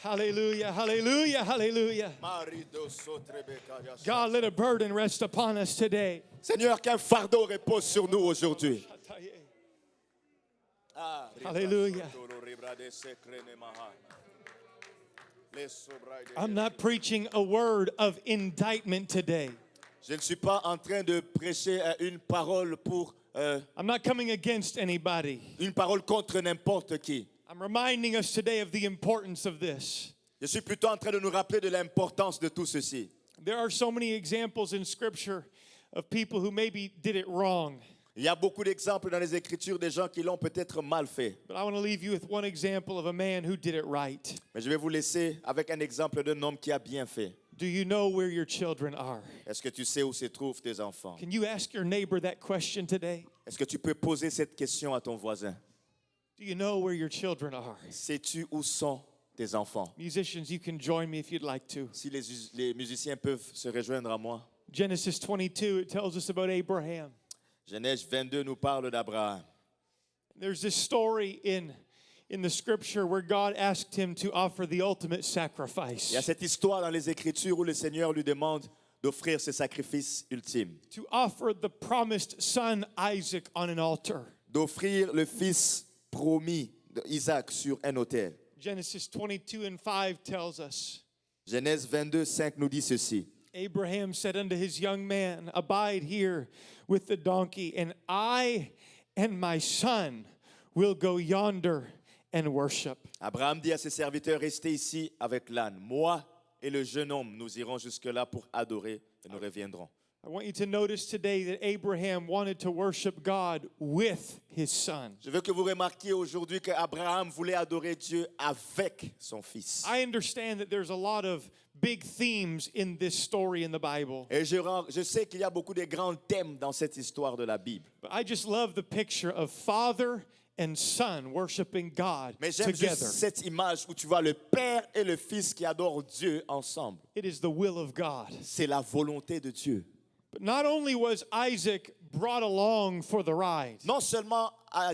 Hallelujah, hallelujah, hallelujah. God, let a burden rest upon us today. Seigneur, qu'un fardeau repose sur nous aujourd'hui. Hallelujah. I'm not preaching a word of indictment today. Je ne suis pas en train de prêcher une parole pour I'm not coming against anybody. une parole contre n'importe qui. I'm reminding us today of the importance of this. Je suis plutôt en train de nous rappeler de l'importance de tout ceci. There are so many examples in Scripture of people who maybe did it wrong. Il y a beaucoup d'exemples dans les Écritures des gens qui l'ont peut-être mal fait. But I want to leave you with one example of a man who did it right. Mais je vais vous laisser avec un exemple d'un homme qui a bien fait. Do you know where your children are? Est-ce que tu sais où se trouvent tes enfants? Can you ask your neighbor that question today? Est-ce que tu peux poser cette question à ton voisin? Do you know where your children are? Sais-tu où sont tes enfants? Musicians, you can join me if you'd like to. Si les musiciens peuvent se rejoindre à moi. Genesis 22, it tells us about Abraham. Genèse 22 nous parle d'Abraham. There's this story in the scripture where God asked him to offer the ultimate sacrifice. Il y a cette histoire dans les Écritures où le Seigneur lui demande d'offrir ce sacrifice ultime. To offer the promised son Isaac on an altar. D'offrir le fils promis d'Isaac sur un autel. Genesis 22 and 5 tells us. Genèse 22, 5 nous dit ceci. Abraham said unto his young man, abide here with the donkey, and I and my son will go yonder and worship. Abraham dit à ses serviteurs, restez ici avec l'âne. Moi et le jeune homme, nous irons jusque-là pour adorer et nous reviendrons. I want you to notice today that Abraham wanted to worship God with his son. Je veux que vous remarquiez aujourd'hui qu'Abraham voulait adorer Dieu avec son fils. I understand that there's a lot of big themes in this story in the Bible. Et je sais qu'il y a beaucoup de grands thèmes dans cette histoire de la Bible. But I just love the picture of father and son worshiping God Mais j'aime together. juste cette image où tu vois le père et le fils qui adorent Dieu ensemble. It is the will of God. C'est la volonté de Dieu. But not only was Isaac brought along for the ride, Non seulement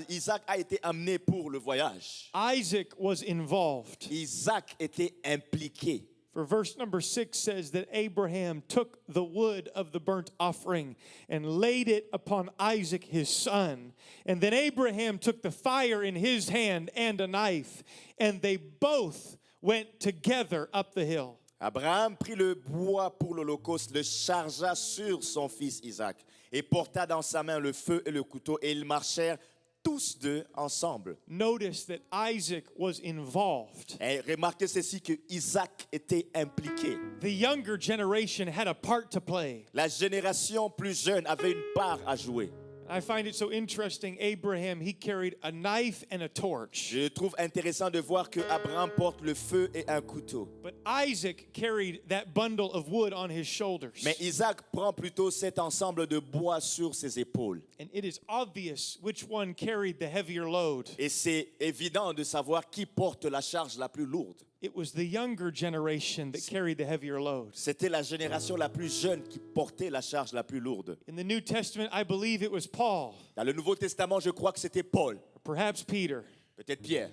Isaac a été amené pour le voyage, Isaac was involved. Isaac était impliqué. For verse number 6 says that Abraham took the wood of the burnt offering and laid it upon Isaac his son. And then Abraham took the fire in his hand and a knife, and they both went together up the hill. Abraham prit le bois pour l'holocauste, le chargea sur son fils Isaac et porta dans sa main le feu et le couteau et ils marchèrent tous deux ensemble. Notice that Isaac was involved. Et remarquez ceci que Isaac était impliqué. The younger generation had a part to play. La génération plus jeune avait une part à jouer. I find it so interesting. Abraham, he carried a knife and a torch. Je trouve intéressant de voir que Abraham porte le feu et un couteau. But Isaac carried that bundle of wood on his shoulders. Mais Isaac prend plutôt cet ensemble de bois sur ses épaules. And it is obvious which one carried the heavier load. Et c'est évident de savoir qui porte la charge la plus lourde. It was the younger generation that carried the heavier load. C'était la génération la plus jeune qui portait la charge la plus lourde. In the New Testament, I believe it was Paul, Dans le Nouveau Testament, je crois que c'était Paul, or perhaps Peter. peut-être Pierre.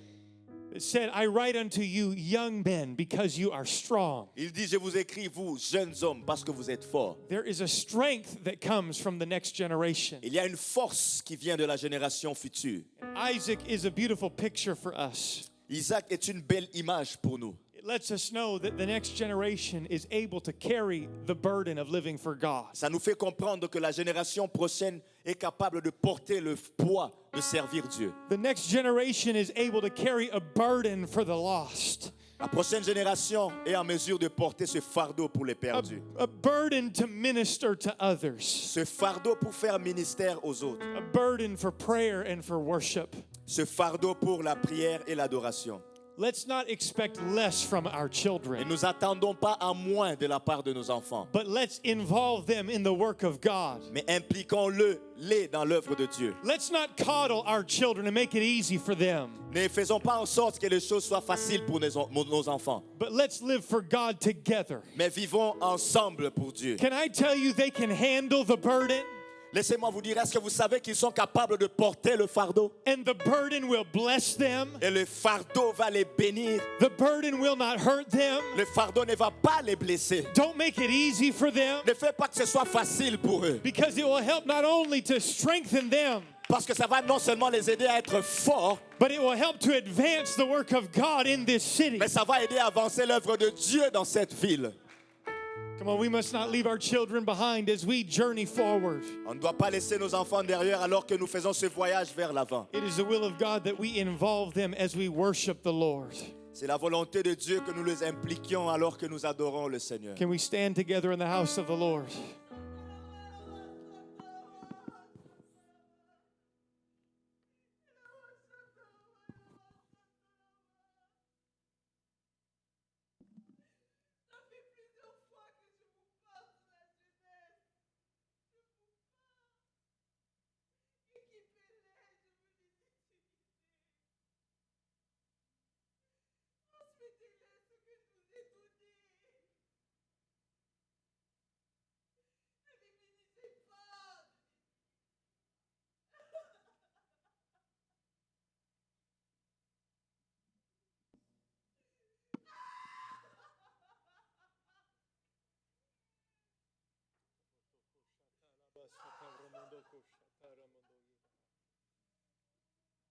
It said, I write unto you, young men, because you are strong. Il dit, je vous écris, vous, jeunes hommes, parce que vous êtes forts. There is a strength that comes from the next generation. Il y a une force qui vient de la génération future. Isaac is a beautiful picture for us. Isaac est une belle image pour nous. It lets us know that the next generation is able to carry the burden of living for God. Ça nous fait comprendre que la génération prochaine est capable de porter le poids de servir Dieu. The next generation is able to carry a burden for the lost. La prochaine génération est en mesure de porter ce fardeau pour les perdus. A burden to minister to others. Ce fardeau pour faire ministère aux autres. A burden for prayer and for worship. Ce fardeau pour la prière et l'adoration. Let's not expect less from our Et children, nous attendons pas à moins de la part de nos enfants. but let's involve them in the work of God. Mais impliquons-les dans l'œuvre de Dieu. Let's not coddle our children and make it easy for them, Ne faisons pas en sorte que les choses soient faciles pour nos enfants. but let's live for God together. Mais vivons ensemble pour Dieu. Can I tell you they can handle the burden? Laissez-moi vous dire, est-ce que vous savez qu'ils sont capables de porter le fardeau? And the burden will bless them. Et le fardeau va les bénir. The burden will not hurt them. Le fardeau ne va pas les blesser. Don't make it easy for them, Ne fais pas que ce soit facile pour eux. because it will help not only to strengthen them, Parce que ça va non seulement les aider à être forts, but it will help to advance the work of God in this city. mais ça va aider à avancer l'œuvre de Dieu dans cette ville. Come on, we must not leave our children behind as we journey forward. On ne doit pas laisser nos enfants derrière alors que nous faisons ce voyage vers l'avant. It is the will of God that we involve them as we worship the Lord. C'est la volonté de Dieu que nous les impliquions alors que nous adorons le Seigneur. Can we stand together in the house of the Lord?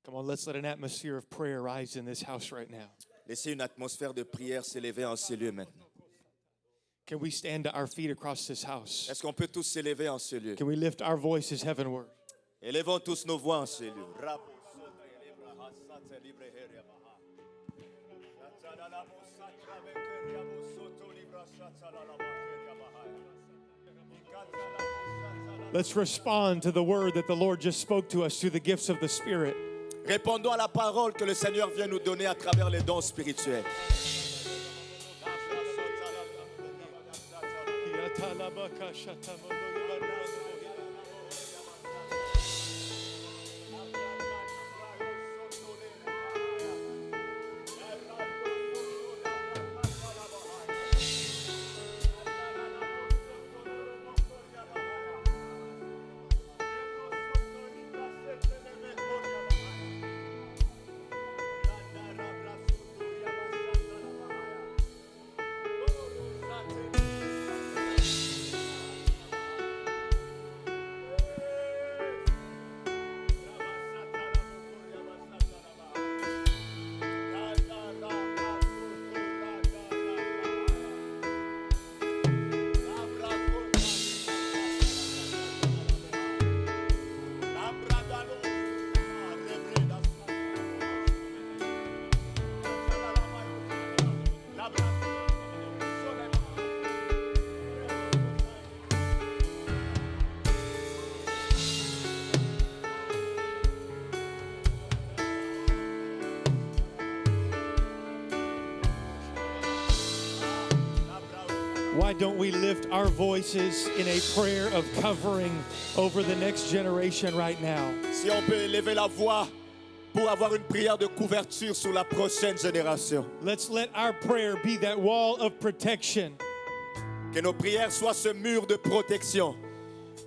Come on, let's let an atmosphere of prayer rise in this house right now. Laissez une atmosphère de prière s'élever en ce lieu maintenant. Can we stand to our feet across this house? Est-ce qu'on peut tous s'élever en ce lieu? Can we lift our voices heavenward? Élevons tous nos voix en ce lieu. Let's respond to the word that the Lord just spoke to us through the gifts of the Spirit. Répondons à la parole que le Seigneur vient nous donner à travers les dons spirituels. Why don't we lift our voices in a prayer of covering over the next generation right now? Si on peut élever la voix pour avoir une prière de couverture sur la prochaine génération. Let's let our prayer be that wall of protection. Que nos prières soient ce mur de protection.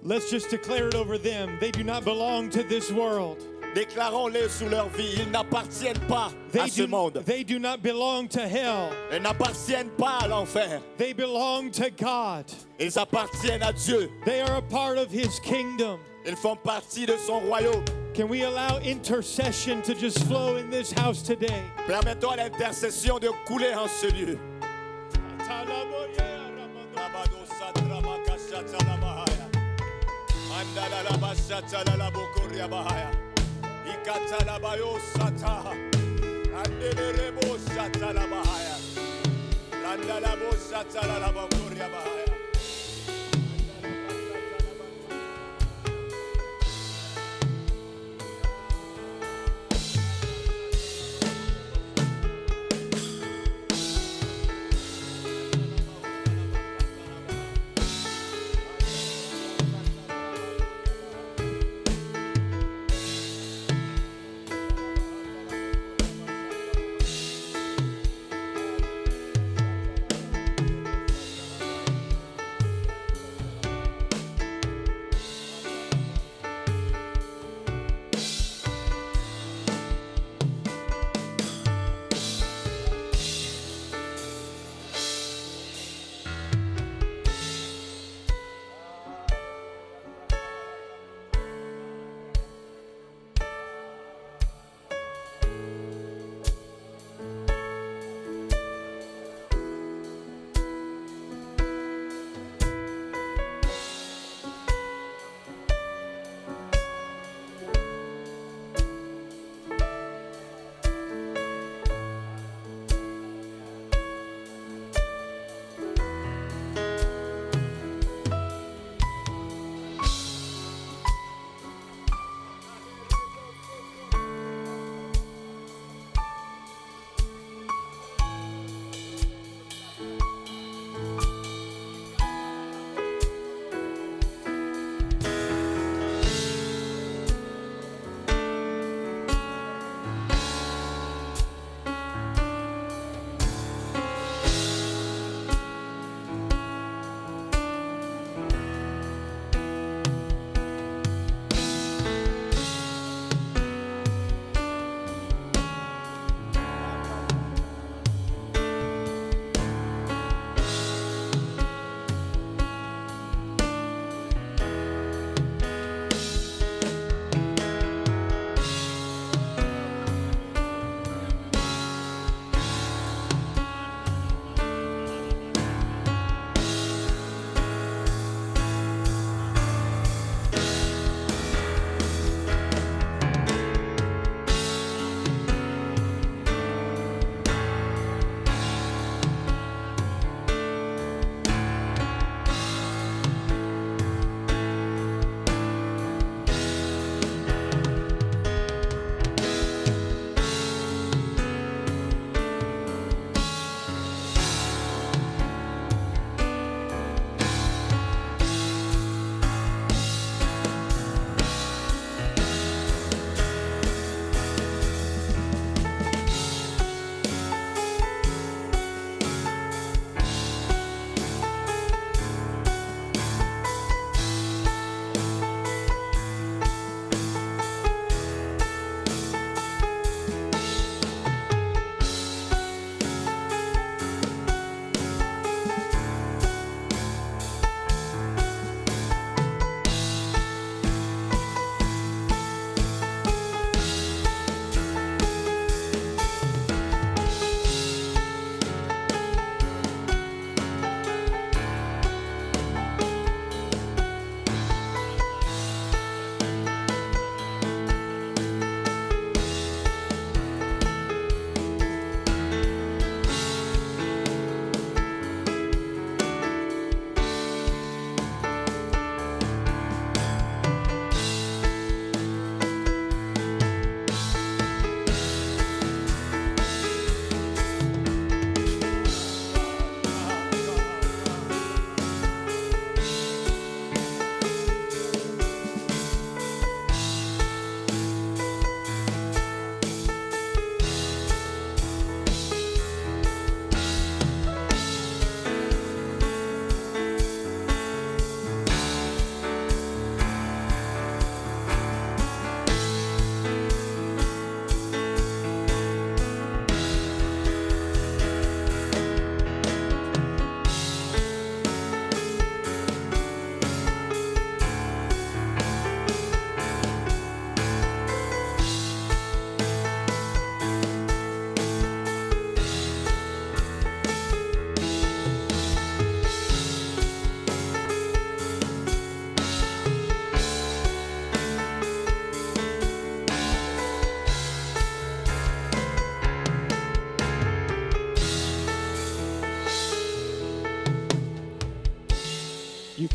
Let's just declare it over them. They do not belong to this world. Déclarons-les sous leur vie. Ils n'appartiennent pas à ce monde. They do not belong to hell. Ils n'appartiennent pas à l'enfer. They belong to God. Ils appartiennent à Dieu. They are a part of His kingdom. Ils font partie de son royaume. Can we allow intercession to just flow in this house today? Permettons à l'intercession de couler en ce lieu.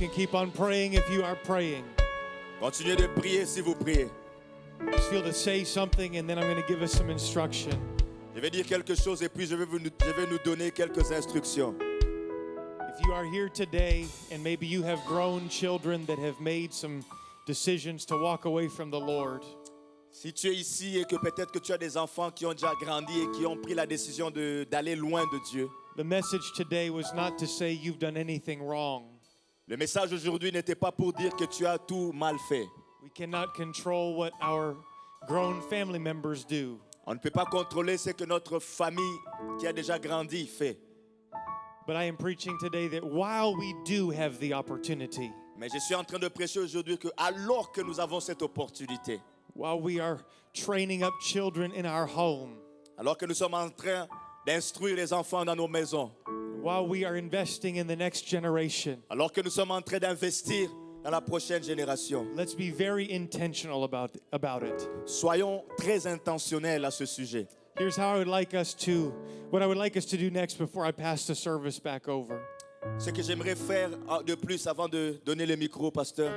can keep on praying if you are praying. Continuez de prier si vous priez. I just feel to say something and then I'm going to give us some instruction. Je vais dire quelque chose et puis je vais nous donner quelques instructions. If you are here today and maybe you have grown children that have made some decisions to walk away from the Lord, Si tu es ici et que peut-être que tu as des enfants qui ont déjà grandi et qui ont pris la décision d'aller loin de Dieu, the message today was not to say you've done anything wrong. le message aujourd'hui n'était pas pour dire que tu as tout mal fait. We cannot control what our grown family members do. On ne peut pas contrôler ce que notre famille qui a déjà grandi fait. But I am preaching today that while we do have the opportunity, Mais je suis en train de prêcher aujourd'hui que alors que nous avons cette opportunité, while we are training up children in our home, alors que nous sommes en train d'instruire les enfants dans nos maisons, while we are investing in the next generation, alors que nous sommes en train d'investir dans la prochaine génération, let's be very intentional about it. soyons très intentionnels à ce sujet. Here's how what I would like us to do next before I pass the service back over. Ce que j'aimerais faire de plus avant de donner le micro au pasteur,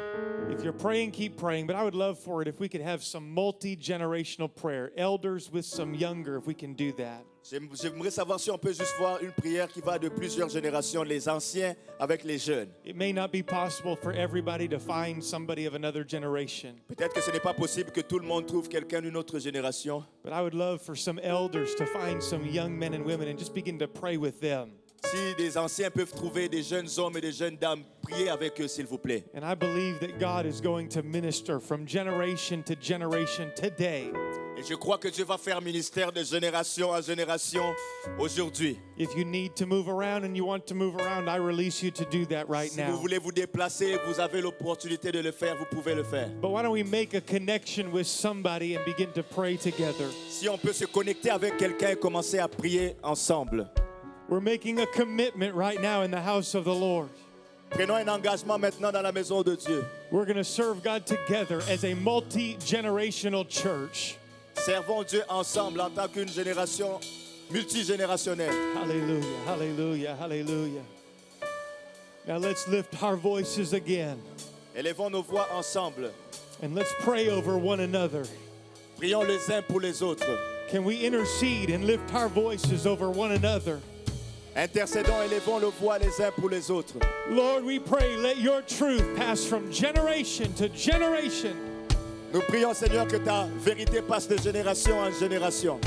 If you're praying, keep praying, but I would love for it if we could have some multi-generational prayer, elders with some younger, if we can do that. j'aimerais savoir si on peut juste voir une prière qui va de plusieurs générations, les anciens avec les jeunes. It may not be possible for everybody to find somebody of another generation, Peut-être que ce n'est pas possible que tout le monde trouve quelqu'un d'une autre génération, but I would love for some elders to find some young men and women and just begin to pray with them. si des anciens peuvent trouver des jeunes hommes et des jeunes dames, priez avec eux s'il vous plaît. And I believe that God is going to minister from generation to generation today. Et je crois que Dieu va faire ministère de génération en génération aujourd'hui. If you need to move around and you want to move around, I release you to do that right Si vous now. voulez vous déplacer, vous avez l'opportunité de le faire, vous pouvez le faire. But why don't we make a connection with somebody and begin to pray together? Si on peut se connecter avec quelqu'un et commencer à prier ensemble. We're making a commitment right now in the house of the Lord. Prenons un engagement maintenant dans la maison de Dieu. We're going to serve God together as a multi-generational church. Servons Dieu ensemble en tant qu'une génération multigénérationnelle. Hallelujah, hallelujah, hallelujah. Now let's lift our voices again Élevons nos voix ensemble. and let's pray over one another. Prions les uns pour les autres. Can we intercede and lift our voices over one another? Intercédons, élevons nos voix les uns pour les autres. Lord, we pray, let your truth pass from generation to generation. Nous prions, Seigneur, que ta vérité passe de génération en génération.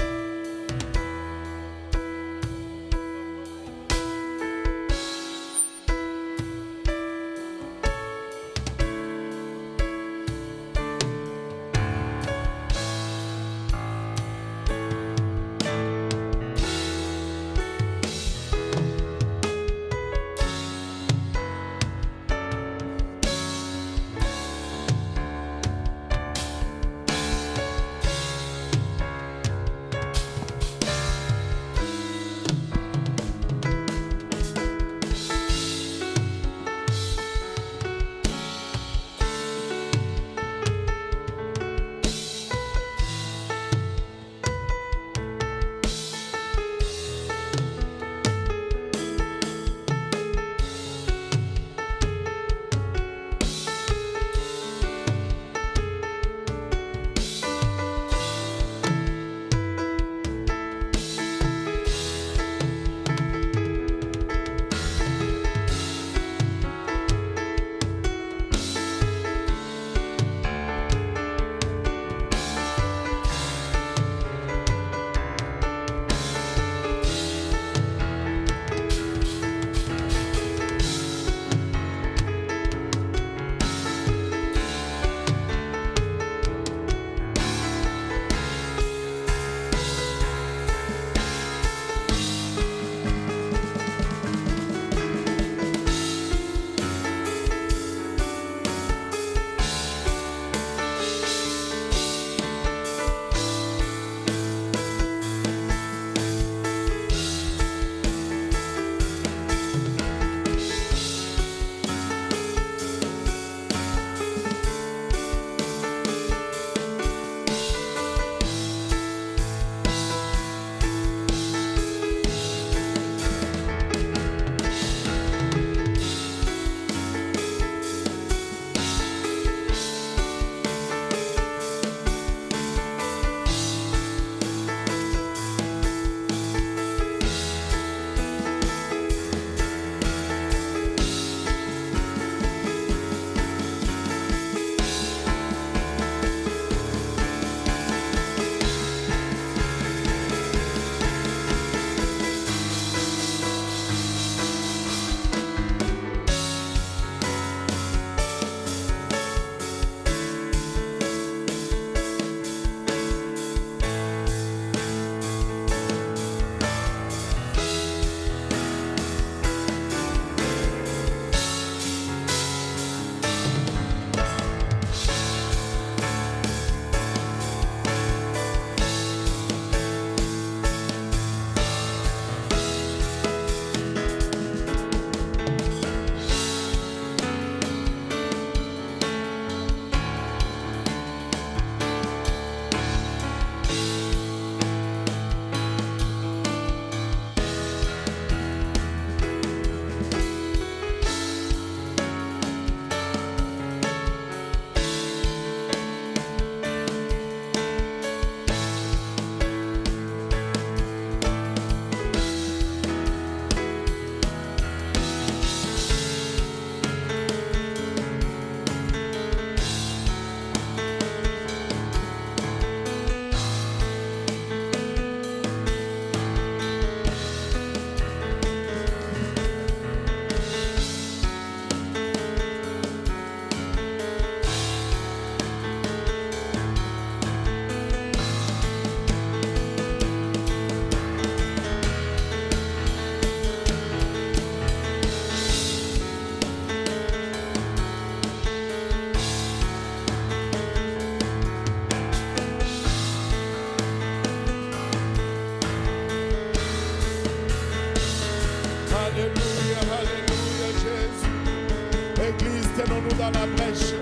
brèche.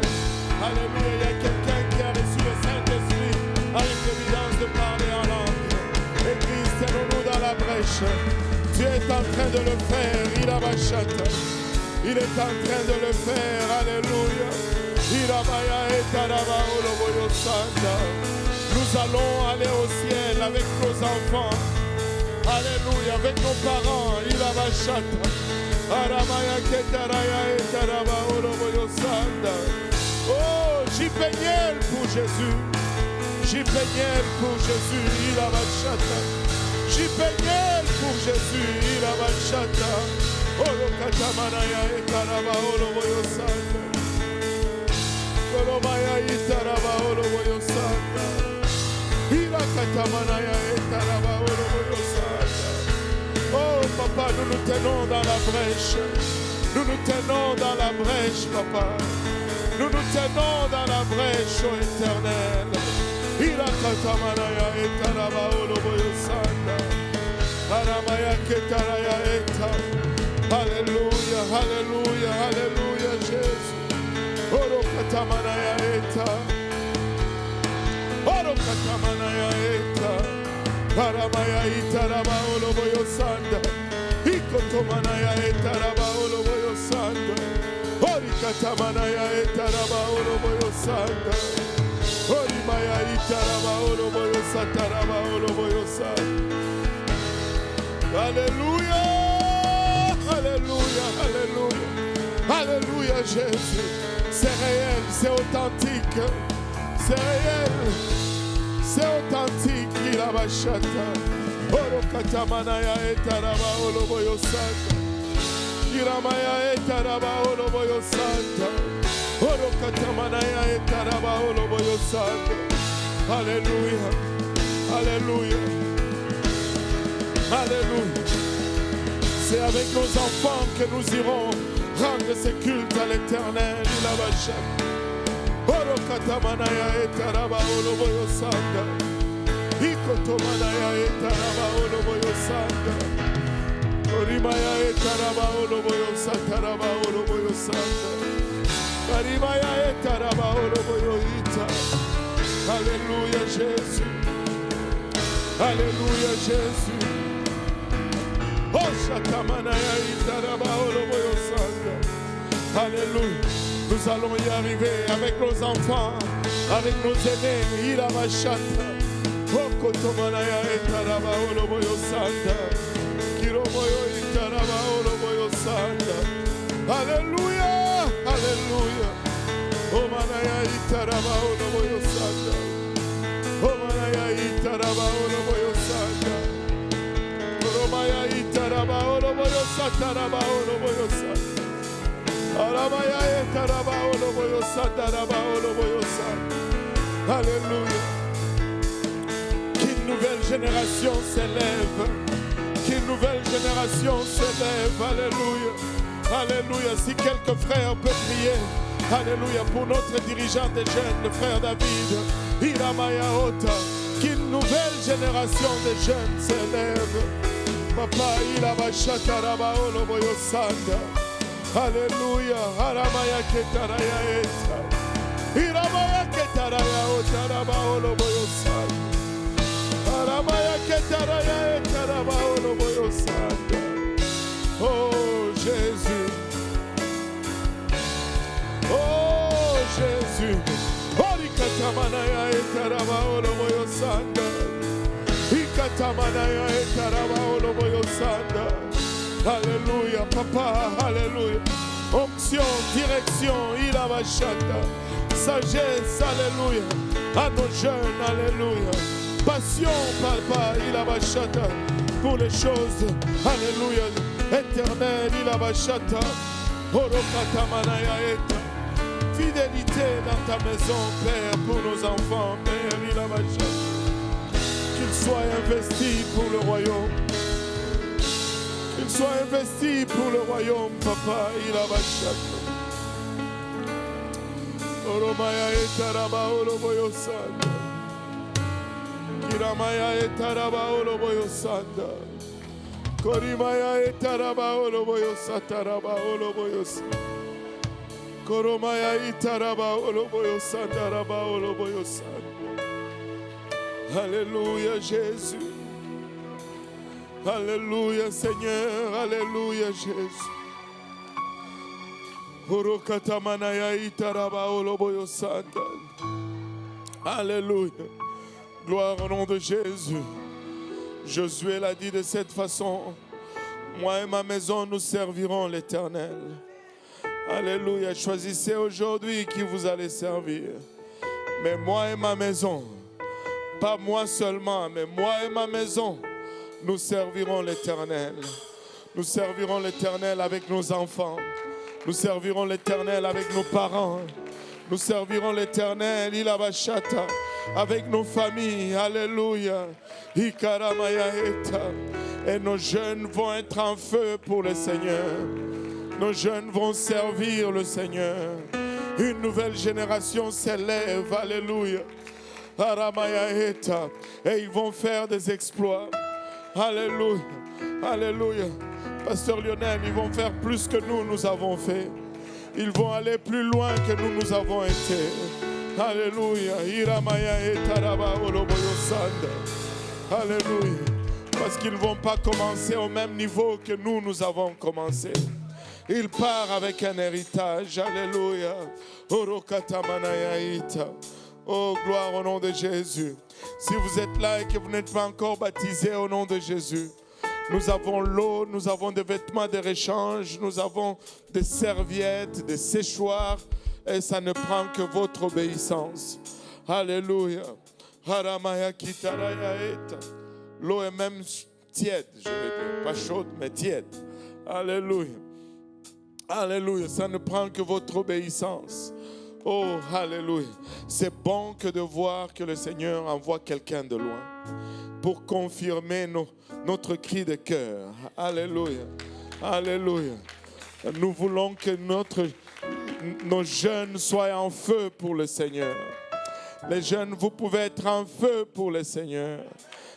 Alléluia, il y a quelqu'un qui a reçu le Saint-Esprit avec l'évidence de parler en langue. Église, tenons-nous dans la brèche. Dieu est en train de le faire, il a bachata. Il est en train de le faire, alléluia. Nous allons aller au ciel avec nos enfants. Alléluia, avec nos parents. Il a bachata. Oh, j'y peignais pour Jésus. J'y peignais pour Jésus. Il a bachata. J'y peignais pour Jésus. Il a bachata. Olo katamanaya etaraba olo boyosanda. Olo maya itaraba olo boyosanda. Ila katamanaya etaraba olo boyosanda. Oh papa, nous nous tenons dans la brèche. Nous nous tenons dans la brèche, papa. Nous nous tenons dans la brèche, ô Éternel. Ila katamanaya etaraba olo boyosanda. Aramaya ketaraya etaraba. Alléluia, alléluia, alléluia, Jésus. Oro katamanaya eta. Oro katamanaya eta. Paramaya itaraba olo boyosanda. Ikotomanaya etaraba olo boyosanda. Ori katamanaya etaraba olo boyosanda. Ori maya itaraba olo boyosataraba olo boyosanda. Alléluia. Alléluia, alléluia, alléluia Jésus. C'est réel, c'est authentique, c'est réel, c'est authentique. Il a bachata. Oro katamanaya etaraba olo boyosanta. Iramaya etaraba olo boyosanta. Oro katamanaya etaraba olo boyosanta. Alléluia, alléluia, alléluia. C'est avec nos enfants que nous irons rendre ce culte à l'Éternel. Il a bâché. Oro katamanaya etaraba olo boyosanda. Ikotomanaya etaraba olo boyosanda. Orimaya etaraba olo boyosataraba olo boyosanda. Arimaya etaraba olo boyoita. Alléluia Jésus. Alléluia Jésus. Alléluia. Nous allons y arriver avec nos enfants, avec nos aînés. Il a machata. Okotomanaya etaraba olo boyosanda. Kiromoyo itaraba olo boyosanda. Alléluia. Alléluia. Omanaya itaraba olo boyosanda. Omanaya itaraba olo boyosanda. Romaya itaraba olo boyosataraba olo boyosanda. Aramaya itaraba olo boyosataraba olo boyosanda. Alléluia. Qu'une nouvelle génération s'élève. Qu'une nouvelle génération s'élève. Alléluia. Alléluia. Si quelques frères peuvent prier. Alléluia. Pour notre dirigeant des jeunes, le frère David. Iramaya ota. Qu'une nouvelle génération de jeunes s'élève. Papa, il a bachata raba olo boyosanda. Alléluia. Aramaya ketaraya eta. Iramaya ketaraya ota raba olo boyosanda. Aramaya ketaraya eta raba olo boyosanda. Oh Jésus. Oh Jésus. Ori katamanaya eta raba olo boyosanda. Alléluia, papa, alléluia. Onction, direction, il a bachata. Sagesse, alléluia. À nos jeunes, alléluia. Passion, papa, il a bachata. Pour les choses, alléluia. Éternel, il a bachata. Fidélité dans ta maison, Père, pour nos enfants, Père, il a bachata. Qu'il soit investi pour le royaume. Qu'il soit investi pour le royaume, papa. Il a bachata. Oromaya etaraba olo boyosanda. Kiramaya etaraba olo boyosanda. Korimaya etaraba olo boyosataraba olo boyosanda. Koromaya itaraba oloboyo sandaraba oloboyo san. Alléluia Jésus. Alléluia Seigneur. Alléluia Jésus. Orokatamana itaraba oloboyo sandal. Alléluia. Gloire au nom de Jésus. Josué l'a dit de cette façon. Moi et ma maison, nous servirons l'Éternel. Alléluia. Choisissez aujourd'hui qui vous allez servir. Mais moi et ma maison, pas moi seulement, mais moi et ma maison, nous servirons l'Éternel. Nous servirons l'Éternel avec nos enfants. Nous servirons l'Éternel avec nos parents. Nous servirons l'Éternel, Ilabashata, avec nos familles. Alléluia. Et nos jeunes vont être en feu pour le Seigneur. Nos jeunes vont servir le Seigneur. Une nouvelle génération s'élève. Alléluia. Et ils vont faire des exploits. Alléluia. Alléluia. Pasteur Lionel, ils vont faire plus que nous avons fait. Ils vont aller plus loin que nous avons été. Alléluia. Alléluia. Parce qu'ils ne vont pas commencer au même niveau que nous avons commencé. Ils partent avec un héritage. Alléluia. Oh, gloire au nom de Jésus. Si vous êtes là et que vous n'êtes pas encore baptisé au nom de Jésus, nous avons l'eau, nous avons des vêtements de réchange, nous avons des serviettes, des séchoirs, et ça ne prend que votre obéissance. Alléluia. L'eau est même tiède, je veux dire, pas chaude, mais tiède. Alléluia. Alléluia. Ça ne prend que votre obéissance. Oh, alléluia. C'est bon que de voir que le Seigneur envoie quelqu'un de loin pour confirmer notre cri de cœur. Alléluia. Alléluia. Nous voulons que nos jeunes soient en feu pour le Seigneur. Les jeunes, vous pouvez être en feu pour le Seigneur.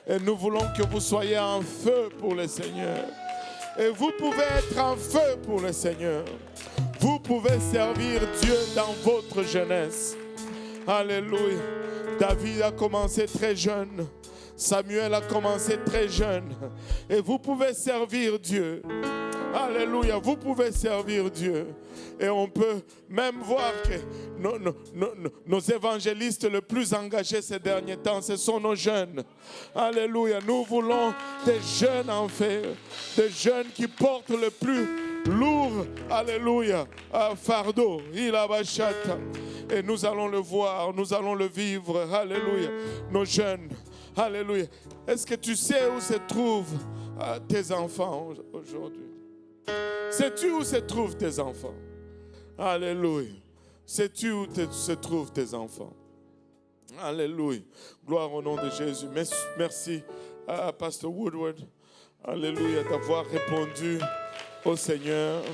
Et nous voulons que vous soyez en feu pour le Seigneur. Et vous pouvez être en feu pour le Seigneur. Vous pouvez servir Dieu dans votre jeunesse. Alléluia. David a commencé très jeune. Samuel a commencé très jeune. Et vous pouvez servir Dieu. Alléluia. Vous pouvez servir Dieu. Et on peut même voir que nos évangélistes les plus engagés ces derniers temps, ce sont nos jeunes. Alléluia. Nous voulons des jeunes en fait. Des jeunes qui portent le plus lourd, alléluia, fardeau. Et nous allons le voir, nous allons le vivre. Alléluia. Nos jeunes. Alléluia. Est-ce que tu sais où se trouvent tes enfants aujourd'hui? Sais-tu où se trouvent tes enfants? Alléluia. Sais-tu où se trouvent tes enfants? Alléluia. Gloire au nom de Jésus. Merci à Pasteur Woodward. Alléluia, d'avoir répondu au Seigneur.